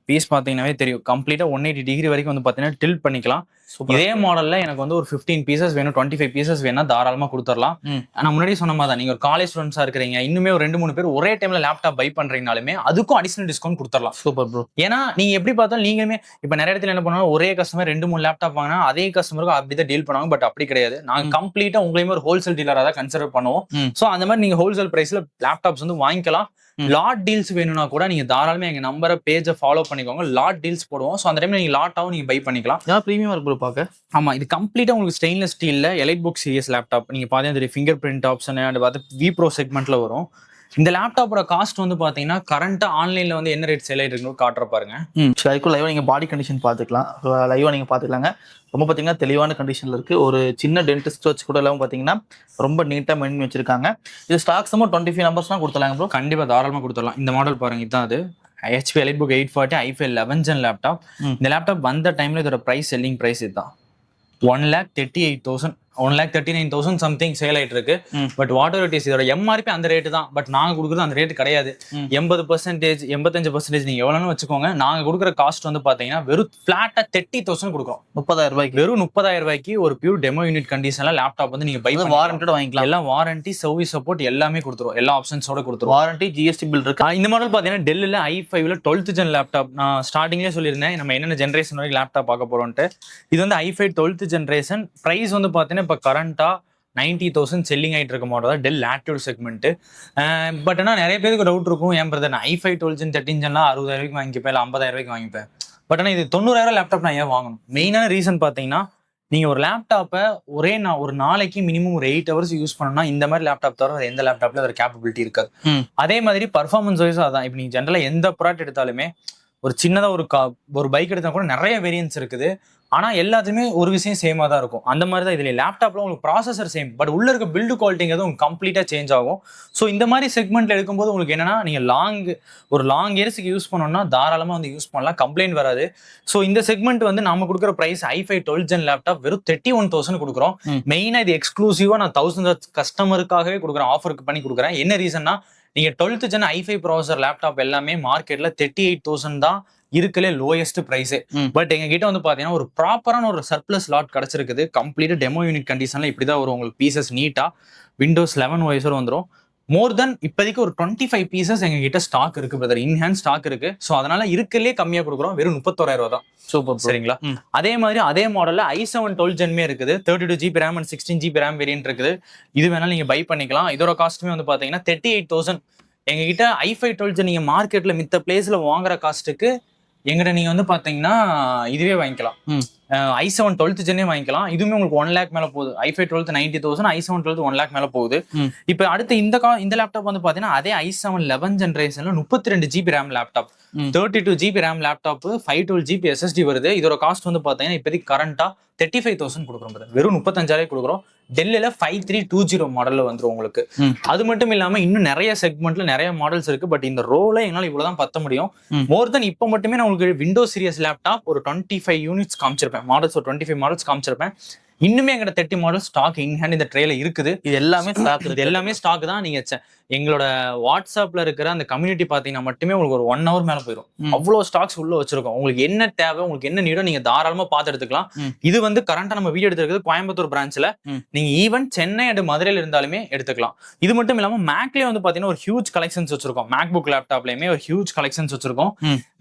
Piece பாத்தீங்கன்னாவே தெரியும் கம்ப்ளீட்டா 180 டிகிரி வரைக்கும் வந்து பாத்தீங்கன்னா டில்ட் பண்ணிக்கலாம். இதே மாடல்ல எனக்கு வந்து ஒரு 15 பீசஸ் வேணும், 25 பீசஸ் வேணா தாராளமா கொடுத்துடலாம். ஆனா முன்னாடியே சொன்ன மாதிரி தான் நீங்க ஒரு காலேஜ் ஸ்டூடெண்ட்ஸா இருக்கிறீங்க, இன்னுமே ஒரு 2-3 பேர் ஒரே டைம்ல லேப்டாப் பை பண்றீங்கனாலுமே அதுக்கும் அடிஷனல் டிஸ்கவுண்ட் கொடுத்துடலாம். Super bro. ஏன்னா நீங்க எப்படி பார்த்தாலும் நீங்களுமே இப்ப நிறைய இடத்துல என்ன பண்ணுவாங்க, ஒரே கஸ்டமர் 2-3 லேப்டாப் வாங்கினா அதே கஸ்டமருக்கு அப்படிதான் டீல் பண்ணுவாங்க. பட் அப்படி கிடையாது. நாங்க கம்ப்ளீட்டா உங்களையுமே ஒரு ஹோல்சேல் டீலரா தான் கன்சிடர் பண்ணுவோம். சோ அந்த மாதிரி நீங்க ஹோல்சேல் பிரைஸ்ல லேப்டாப்ஸ் வந்து வாங்கிக்கலாம். லாட் டீல்ஸ் வேணும்னா கூட நீங்க தாராளமா எங்க நம்பரை பேஜை ஃபாலோ பண்ணிக்கோங்க. லாட் டீல்ஸ் போடுவோம். ஸோ அந்த டைம்ல நீங்க லாட்டாவும் நீங்க பை பண்ணிக்கலாம். ப்ரீமியம் இருக்கு ப்ரோ பார்க்க. ஆமா இது கம்ப்ளீட்டா உங்களுக்கு ஸ்டெயின்லெஸ் ஸ்டீல்ல எலைட் புக் சீரியஸ் லேப்டாப். நீங்க பாத்தீங்கன்னா ஃபிங்கர் பிரிண்ட் ஆப்ஷன் அண்ட் பார்த்து V Pro செக்மெண்ட்ல வரும். இந்த லேப்டாப்போட காஸ்ட் வந்து பாத்தீங்கன்னா கரண்டா ஆன்லைன்ல வந்து என்ன ரேட் சேல் ஆயிட்டு இருக்குன்னு காட்டுற பாருங்க. அதுக்கும் லைவா நீங்க பாடி கண்டிஷன் பாத்துக்கலாம். லைவா நீங்க பாத்துக்கலாங்க. ரொம்ப பாத்தீங்கன்னா தெளிவான கண்டிஷன்ல இருக்கு. ஒரு சின்ன டென்டிஸ்ட் வச்சு கூட எல்லாம் பாத்தீங்கன்னா ரொம்ப நீட்டா மெயின் வச்சிருக்காங்க. இது ஸ்டாக்ஸ் 25 நம்பர்ஸ்லாம் கொடுத்துலாங்க ப்ரோ. கண்டிப்பா தாராளமா கொடுத்துடலாம். இந்த மாடல் பாருங்க, இதுதான் அது HP elite book 840 i5 11th gen laptop. இந்த லேப்டாப் வந்த டைம்ல இதோட பிரைஸ் செல்லிங் பிரைஸ் இதுதான் 1,38,000 1,39,000 சம்திங் சேல் ஆயிட்டு இருக்கு. பட் வாட்டர் இட் இஸ் இதோட MRP அந்த ரேட்டு தான். பட் நாங்க கொடுக்குறது அந்த ரேட் கிடையாது. 80% 85% நீங்க எவ்வளவுன்னு வச்சுக்கோங்க. நாங்க கொடுக்குற காஸ்ட் வந்து பாத்தீங்கன்னா வெறும் பிளாட்டா 30,000 கொடுக்குறோம். 30,000 ரூபாய்க்கு வெறும் 30,000 ரூபாய்க்கு ஒரு பியூர் டெமோ யூனிட் கண்டிஷன்ல லேப்டாப் வந்து நீங்க பை வாரண்டட் வாங்கிக்கலாம். எல்லாம் வாரண்டி சர்வீஸ் சப்போர்ட் எல்லாமே கொடுத்துருவோம். எல்லா ஆப்ஷன்ஸோட கொடுத்துருவோம். வாரண்டி GST பில் இருக்கு. இந்த மாடல் பாத்தீங்கன்னா டெல்லில் i5ல 12th gen லேப்டாப். நான் ஸ்டார்டிங்லேயே சொல்லியிருந்தேன் நம்ம என்னென்ன ஜென்ரேஷன் வரைக்கும் லேப்டாப் பார்க்க போறோம்ட்டு. இது வந்து i5 12th ஜென்ரேஷன். பிரைஸ் வந்து பாத்தீங்கன்னா இப்போ கரண்டா 90,000 செல்லிங் ஆகிட்டு இருக்க மாட்டோம் தான் டெல் லேட்டிடியூட் செக்மெண்ட். பட் ஆனால் நிறைய பேருக்கு டவுட் இருக்கும், ஏன் பிரதர் நான் i5 12th gen 13th genலாம் 60,000 வாங்கிப்பேன், இல்லை 50,000 வாங்கிப்பேன். பட் ஆனால் இது 90,000 லேப்டாப் நான் ஏன் வாங்கணும்? மெயினான ரீசன் பார்த்தீங்கன்னா நீங்கள் ஒரு லேப்டாப்பை ஒரு நாளைக்கு மினிமம் ஒரு 8 hours யூஸ் பண்ணணும்னா இந்த மாதிரி லேப்டாப் தவிர எந்த லேப்டாப்ல ஒரு கேப்பபிலிட்டி இருக்காது. அதே மாதிரி பர்ஃபார்மன்ஸ் வைஸ் அதான். இப்போ நீங்கள் ஜென்ரலாக எந்த ப்ராடக்ட் எடுத்தாலுமே ஒரு சின்னதாக ஒரு பைக் எடுத்தா கூட நிறைய வேரியன்ஸ் இருக்குது. ஆனா எல்லாத்துமே ஒரு விஷயம் சேமா தான் இருக்கும். அந்த மாதிரி தான் இதுல லேப்டாப்ல உங்களுக்கு ப்ராசஸர் சேம், பட் உள்ள இருக்க பில்டு குவாலிட்டிங்கிறது உங்களுக்கு கம்ப்ளீட்டா சேஞ்ச் ஆகும். ஸோ இந்த மாதிரி செக்மெண்ட்ல எடுக்கும்போது உங்களுக்கு என்னன்னா நீங்க லாங் இயர்ஸ்க்கு யூஸ் பண்ணணும்னா தாராளமா வந்து யூஸ் பண்ணலாம், கம்ப்ளைண்ட் வராது. ஸோ இந்த செக்மெண்ட் வந்து நாம கொடுக்குற price i5 12th gen laptop வெறும் 31,000 கொடுக்குறோம். மெயினா இது எக்ஸ்க்ளூசிவா நான் 1000 கஸ்டமருக்காகவே கொடுக்குறேன், ஆஃபருக்கு பண்ணி கொடுக்குறேன். என்ன ரீசன்னா நீங்க 12th gen i5 processor laptop எல்லாமே மார்க்கெட்ல 38,000 தான் இருக்கலே லோயஸ்ட் பிரைஸே. பட் எங்க கிட்ட வந்து பாத்தீங்கன்னா ஒரு ப்ராப்பரான ஒரு சர்ப்ளஸ் லாட் கிடைச்சிருக்குது. கம்ப்ளீட்டா டெமோ யூனிட் கண்டிஷன்ல இப்படிதான் வரும் உங்களுக்கு. பீசஸ் நீட்டா Windows 11 OS வந்துடும். மோர் தென் இப்போதைக்கு ஒரு 25 பீசஸ் எங்க கிட்ட ஸ்டாக் இருக்கு பிரதர், இன்ஹேண்ட் ஸ்டாக் இருக்கு. ஸோ அதனால இருக்கலே கம்மியா கொடுக்குறோம், வெறும் 31,000 ரூபா தான். சூப்பர், சரிங்களா? அதே மாதிரி அதே மாடல்ல i7 12th gen இருக்குது. 32 GB RAM and 16 GB RAM variant இருக்குது. இது வேணாலும் நீங்க பை பண்ணிக்கலாம். இதோட காஸ்ட்டுமே வந்து பாத்தீங்கன்னா 38,000. எங்க கிட்ட i5 12th gen நீங்க மார்க்கெட்ல மித்த பிளேஸ்ல வாங்குற காஸ்ட்டுக்கு எங்கிட்ட நீங்க வந்து பாத்தீங்கன்னா இதுவே வாங்கிக்கலாம். i7 12th ஜென்னே வாங்கிக்கலாம். இதுவுமே உங்களுக்கு 1 lakh மேல போகுது. i5 12th 90,000, i7 12th 1 lakh மேல போகுது. இப்போ அடுத்து இந்த லேப்டாப் வந்து பாத்தீங்கன்னா அதே i7 11 ஜெனரேஷன்ல 32 GB RAM laptop, 32 GB RAM laptop, 512 GB SSD வருது. இதோட காஸ்ட் வந்து பாத்தீங்கன்னா இப்போதைக்கு கரண்டா 35,000 கொடுக்குறோம். வெறும் 35,000 கொடுக்குறோம். டெல்லில 5320 மாடல்ல வந்துரும் உங்களுக்கு. அது மட்டும் இல்லாம இன்னும் நிறைய செக்மெண்ட்ல நிறைய மாடல்ஸ் இருக்கு. பட் இந்த ரோல என்னால இவ்வளவுதான் பத்த முடியும். மோர் தென் இப்போ மட்டுமே நான் உங்களுக்கு விண்டோஸ் சீரிஸ் லேப்டாப் ஒரு 25 யூனிட்ஸ் காமிச்சிருப்பேன். மாடல்ஸ் ஒரு 25 மாடல்ஸ் காமிச்சிருப்பேன். இன்னுமே எங்கிட்ட 30 மாடல் ஸ்டாக் இன் ஹேண்ட் இந்த ட்ரேல இருக்குது. இது எல்லாமே ஸ்டாக் இது எல்லாமே ஸ்டாக் தான். நீங்க எங்களோட வாட்ஸ்அப்ல இருக்கிற அந்த கம்யூனிட்டி பாத்தீங்கன்னா மட்டுமே உங்களுக்கு ஒரு 1 hour மேல போயிடும். அவ்வளவு ஸ்டாக்ஸ் உள்ள வச்சிருக்கோம். உங்களுக்கு என்ன தேவை, உங்களுக்கு என்ன நீடோ நீங்க தாராளமா பார்த்து எடுத்துக்கலாம். இது வந்து கரண்டா நம்ம வீடியோ எடுத்துருக்குது கோயம்புத்தூர் பிரான்ச்ல. நீங்க ஈவன் சென்னை அண்ட் மதுரையில இருந்தாலுமே எடுத்துக்கலாம். இது மட்டும் இல்லாம மேக்லயே வந்து பாத்தீங்கன்னா ஒரு ஹியூஜ் கலெக்ஷன்ஸ் வச்சிருக்கோம். மேக்புக் லேப்டாப்லயுமே ஒரு ஹியூஜ் கலெக்ஷன்ஸ் வச்சிருக்கோம்.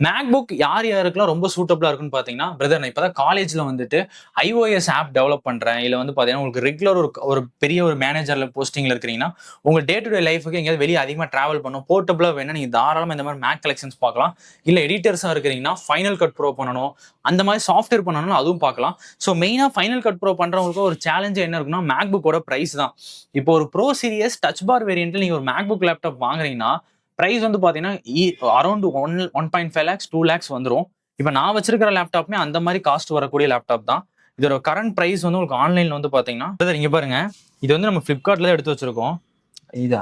மேக்புக் யாருக்கெல்லாம் ரொம்ப சூட்டபிளா இருக்குன்னு பாத்தீங்கன்னா, பிரதர் நான் இப்பதான் காலேஜ்ல வந்துட்டு iOS ஆப் டெவலப் பண்றேன், இல்ல வந்து பாத்தீங்கன்னா உங்களுக்கு ரெகுலர் ஒரு பெரிய ஒரு மேனேஜர்ல போஸ்டிங்ல இருக்கிறீங்கன்னா, உங்க டே டு டே லைஃபுக்கு எங்கேயாவது வெளியே அதிகமா டிராவல் பண்ணும் போர்ட்டபிளா வேணா நீங்க தாராளமா இந்த மாதிரி மேக் கலெக்ஷன்ஸ் பார்க்கலாம். இல்ல எடிட்டர்ஸா இருக்கிறீங்கன்னா ஃபைனல் கட் ப்ரோ பண்ணணும், அந்த மாதிரி சாஃப்ட்வேர் பண்ணணும், அதுவும் பார்க்கலாம். ஸோ மெயினா ஃபைனல் கட் ப்ரோ பண்றவங்களுக்கு ஒரு சேலஞ்ச் என்ன இருக்குன்னா மேக்புக்கோட பிரைஸ் தான். இப்போ ஒரு ப்ரோ சீரியஸ் டச் பார் வேரியன்ட்ல நீங்க ஒரு மேக்புக் லேப்டாப் வாங்குறீங்கன்னா பிரைஸ் வந்து பாத்தீங்கன்னா அரௌண்ட் 1.5 lakhs 2 lakhs வந்துடும். இப்போ நான் வச்சிருக்கிற லேப்டாப்மே அந்த மாதிரி காஸ்ட் வரக்கூடிய லேப்டாப் தான். இதோட கரண்ட் பிரைஸ் வந்து உங்களுக்கு ஆன்லைன்ல வந்து பாத்தீங்கன்னா இங்க பாருங்க, இது வந்து நம்ம பிளிப்கார்ட்ல தான் எடுத்து வச்சிருக்கோம். இது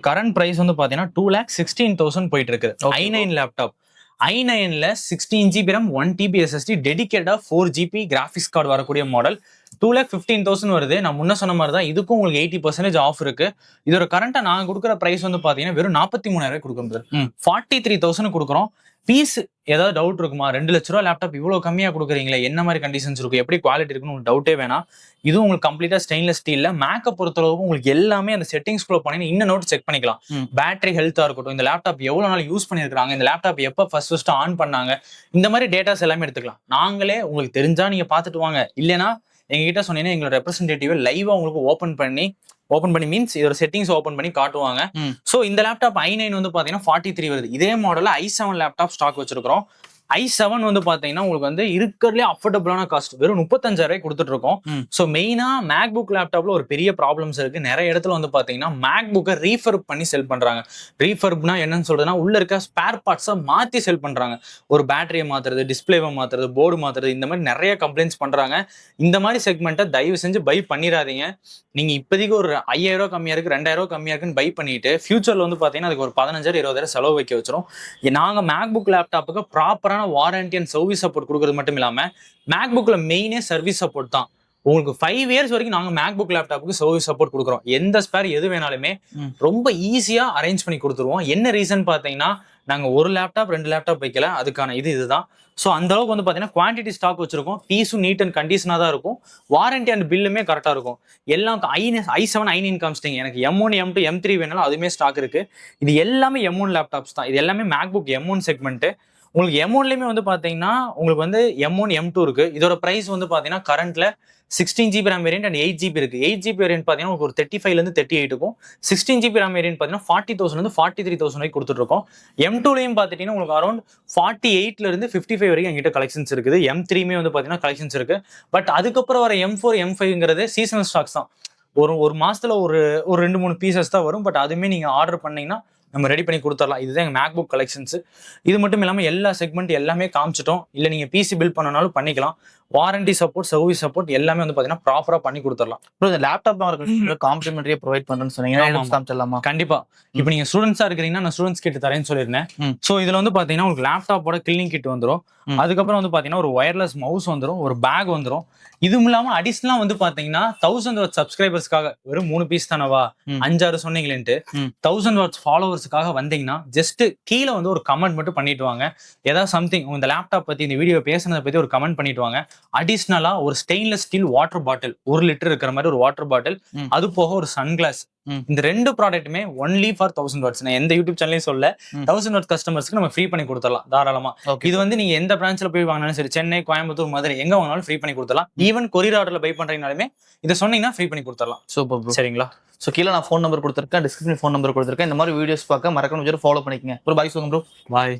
கரண்ட் பிரைஸ் வந்து பாத்தீங்கன்னா 2,16,000 போயிட்டு இருக்கு. i9 லேப்டாப், i9ல 16 GB RAM 1 TB SSD டெடிகேட்டா 4 GB கிராபிக்ஸ் கார்டு வரக்கூடிய மாடல் 2,15,000 வருது. நான் முன்ன சொன்ன மாதிரி தான் இதுக்கும் உங்களுக்கு 80% ஆஃப் இருக்கு. இதோட கரண்டா நான் கொடுக்குற பிரைஸ் வந்து பாத்தீங்கன்னா வெறும் 43,000 கொடுக்குறோம். 43,000 கொடுக்குறோம். பீஸ் ஏதாவது டவுட் இருக்குமா? 2 லட்ச ரூபா லேப்டாப் இவ்வளவு கம்மியா கொடுக்குறீங்களே, என்ன மாதிரி கண்டிஷன்ஸ் இருக்கும், எப்படி குவாலிட்டி இருக்குன்னு உங்களுக்கு டவுட்டே வேணாம். இதுவும் உங்களுக்கு கம்ப்ளீட்டா ஸ்டெயின்லெஸ் ஸ்டீல்ல மேக்கை பொறுத்தளவுக்கு உங்களுக்கு எல்லாமே அந்த செட்டிங்ஸ் குள்ள பண்ணி இன்னும் நோட் செக் பண்ணிக்கலாம். பேட்டரி ஹெல்த்தா இருக்கட்டும், இந்த லேப்டாப் எவ்வளவு நாள் யூஸ் பண்ணிருக்காங்க, இந்த லேப்டாப் எப்ப ஃபர்ஸ்ட் ஆன் பண்ணாங்க, இந்த மாதிரி டேட்டாஸ் எல்லாமே எடுத்துக்கலாம். நாங்களே உங்களுக்கு தெரிஞ்சா நீங்க பாத்துட்டு வாங்க, இல்லைன்னா எங்ககிட்ட சொன்னீங்கன்னா எங்களோட ரெப்ரஸன்டேட்டிவ் லைவா உங்களுக்கு ஓபன் பண்ணி மீன்ஸ் இதோட செட்டிங்ஸ் ஓபன் பண்ணி காட்டுவாங்க. சோ இந்த லேப்டாப் i9 வந்து பாத்தீங்கன்னா 43 வருது. இதே மாடல்ல i7 லேப்டாப் ஸ்டாக் வச்சிருக்கோம். i7 வந்து பாத்தீங்கன்னா உங்களுக்கு வந்து இருக்கிறதுலே அஃபோர்டபுளான காஸ்ட் வெறும் 35,000 கொடுத்துட்டு இருக்கோம். சோ மெயினா மேக்புக் லேப்டாப்ல ஒரு பெரிய ப்ராப்ளம்ஸ் இருக்கு. நிறைய இடத்துல வந்து பாத்தீங்கன்னா மேக்புக்கை ரீஃபர்ப் பண்ணி செல் பண்றாங்க. ரீஃபர்ப்னா என்னன்னு சொல்றதுன்னா உள்ள இருக்க ஸ்பேர் பார்ட்ஸை மாத்தி செல் பண்றாங்க. ஒரு பேட்டரியை மாத்துறது, டிஸ்பிளேவை மாத்துறது, போர்டு மாத்துறது, இந்த மாதிரி நிறைய கம்ப்ளைண்ட்ஸ் பண்றாங்க. இந்த மாதிரி செக்மெண்ட்டை தயவு செஞ்சு பை பண்ணிடாதீங்க. நீங்க இப்போதைக்கு ஒரு 5,000 கம்மியா இருக்கு, 2,000 கம்மியா இருக்குன்னு பை பண்ணிட்டு ஃபியூச்சர்ல வந்து பாத்தீங்கன்னா அதுக்கு ஒரு 15,000 20,000 செலவு வைக்க வச்சிரும். நாங்க மேக்புக் லேப்டாப்புக்கு ப்ராப்பரான வாரண்டி அண்ட் சர்வீஸ் சப்போர்ட் கொடுக்கறது மட்டும் இல்லாம மேக்புக்ல மெயினே சர்வீஸ் சப்போர்ட் தான். உங்களுக்கு 5 years வரைக்கும் நாங்க மேக்புக் லேப்டாப்புக்கு சர்வீஸ் சப்போர்ட் கொடுக்குறோம். எந்த ஸ்பேர் எது வேணாலுமே ரொம்ப ஈஸியா அரேஞ்ச் பண்ணி கொடுத்துருவோம். என்ன ரீசன் பாத்தீங்கன்னா நாங்க ஒரு லேப்டாப் 2 லேப்டாப் வைக்கல, அதுக்கான இதுதான். ஸோ அந்த அளவுக்கு வந்து பாத்தீங்கன்னா குவான்டிட்டி ஸ்டாக் வச்சிருக்கோம். பீஸும் நீட் அண்ட் கண்டிஷனா தான் இருக்கும். வாரண்டி அண்ட் பில்லுமே கரெக்டா இருக்கும். எல்லாம் i7 i9 காமிச்சிட்டிங்க. எனக்கு M1 M2 M3 வேணாலும் அதுவுமே ஸ்டாக் இருக்கு. இது எல்லாமே M1 லேப்டாப்ஸ் தான். இது எல்லாமே மேக்புக் M1 செக்மெண்ட். உங்களுக்கு M1லயுமே வந்து பாத்தீங்கன்னா உங்களுக்கு வந்து M1 M2 இருக்கு. இதோட பிரைஸ் வந்து பாத்தீங்கன்னா கரண்ட்ல 16 GB RAM variant and 8 GB இருக்கு. 8 GB வேரியன்ட் பாத்தீங்கன்னா ஒரு 35 இருந்து 38 இருக்கும். 16 GB RAM வேரியன்ட் பாத்தீங்கன்னா 40,000 இருந்து 43,000 வரைக்கும் கொடுத்துட்டு இருக்கோம். M2லயும் பாத்துட்டீங்கன்னா உங்களுக்கு அரௌண்ட் 48 இருந்து 55 வரைக்கும் எங்கிட்ட கலெக்ஷன்ஸ் இருக்குது. M3மே வந்து பாத்தீங்கன்னா கலெக்ஷன்ஸ் இருக்கு. பட் அதுக்கப்புறம் வர M4 M5ங்கிறது சீசனல் ஸ்டாக்ஸ் தான். ஒரு மாசத்துல ஒரு 2-3 பீசஸ் தான் வரும். பட் அதுவுமே நீங்க ஆர்டர் பண்ணீங்கன்னா நம்ம ரெடி பண்ணி கொடுத்துடலாம். இதுதான் எங்க மேக்புக் கலெக்ஷன்ஸ். இது மட்டும் இல்லாம எல்லா செக்மெண்ட் எல்லாமே காமிச்சிட்டோம். இல்ல நீங்க பிசி பில்ட் பண்ணனாலும் பண்ணிக்கலாம். வாரண்டி சப்போர்ட், சர்வீஸ் சப்போர்ட் எல்லாமே வந்து பாத்தீங்கன்னா ப்ராப்பரா பண்ணி கொடுத்துடலாம். இந்த லேப்டாப் காம்ப்ளிமெண்டரியா ப்ரொவைட் பண்றேன்னு சொன்னீங்க. கண்டிப்பா. இப்போ நீங்க ஸ்டூடெண்ட்ஸா இருக்கிறீங்கன்னா நான் ஸ்டூடெண்ட்ஸ் கிட்ட தரேன்னு சொல்லிருந்தேன். சோ இதுல வந்து பாத்தீங்கன்னா உங்களுக்கு லேப்டாப்போட கிளீனிங் கிட் வந்துடும். அதுக்கப்புறம் வந்து பாத்தீங்கன்னா ஒரு வயர்லெஸ் மவுஸ் வந்துடும், ஒரு பேக் வந்துடும். இதுவும் இல்லாம அடிஷனலா வந்து பாத்தீங்கன்னா 1000 வாட்ஸ் சப்ஸ்கிரைபர்ஸ்க்காக வெறும் 3 பீஸ் தானவா 5-6 சொன்னீங்களேன்ட்டு 1000 வாட்ஸ் ஃபாலோவர்ஸ்க்காக வந்தீங்கன்னா ஜஸ்ட் கீழே வந்து ஒரு கமெண்ட் மட்டும் பண்ணிட்டு வாங்க. ஏதாவது சம்திங் இந்த லேப்டாப் பத்தி இந்த வீடியோ பேசுனதை பத்தி ஒரு கமெண்ட் பண்ணிட்டு வாங்க. அடிஷனலா ஒரு stainless steel water bottle 1 litre இருக்கிற மாதிரி ஒரு வாட்டர் பாட்டில், அது போக ஒரு சன்கிளாஸ். இந்த 2 ப்ராடக்ட்டுமே ஒன்லி ஃபார் 1000 வாட்ஸ். நான் எந்த யூடியூப் சேனலையும் சொல்ல 1000 வாட்ஸ் கஸ்டமர்ஸ்க்கு நம்ம ஃப்ரீ பண்ணி கொடுத்துடலாம் தாராளமா. இது வந்து நீங்க எந்த பிரான்ச்ல போய் வாங்கினாலும் சரி, சென்னை, கோயம்புத்தூர், மதுரை எங்க வாங்கினாலும் ஃப்ரீ பண்ணி கொடுத்துடலாம். ஈவன் கொரியர் ஆர்டர்ல பை பண்றீங்கனாலுமே இதை சொன்னீங்கன்னா ஃப்ரீ பண்ணி கொடுத்துடலாம். Super bro. சரிங்களா? ஸோ கீழே நான் ஃபோன் நம்பர் கொடுத்துருக்கேன், டிஸ்கிரிப்ஷன் ஃபோன் நம்பர் கொடுத்துருக்கேன். இந்த மாதிரி வீடியோஸ் பார்க்க மறக்காம ஃபாலோ பண்ணிக்கங்க. ஒரு பாய் சொல்லுங்க ப்ரோ. பாய்.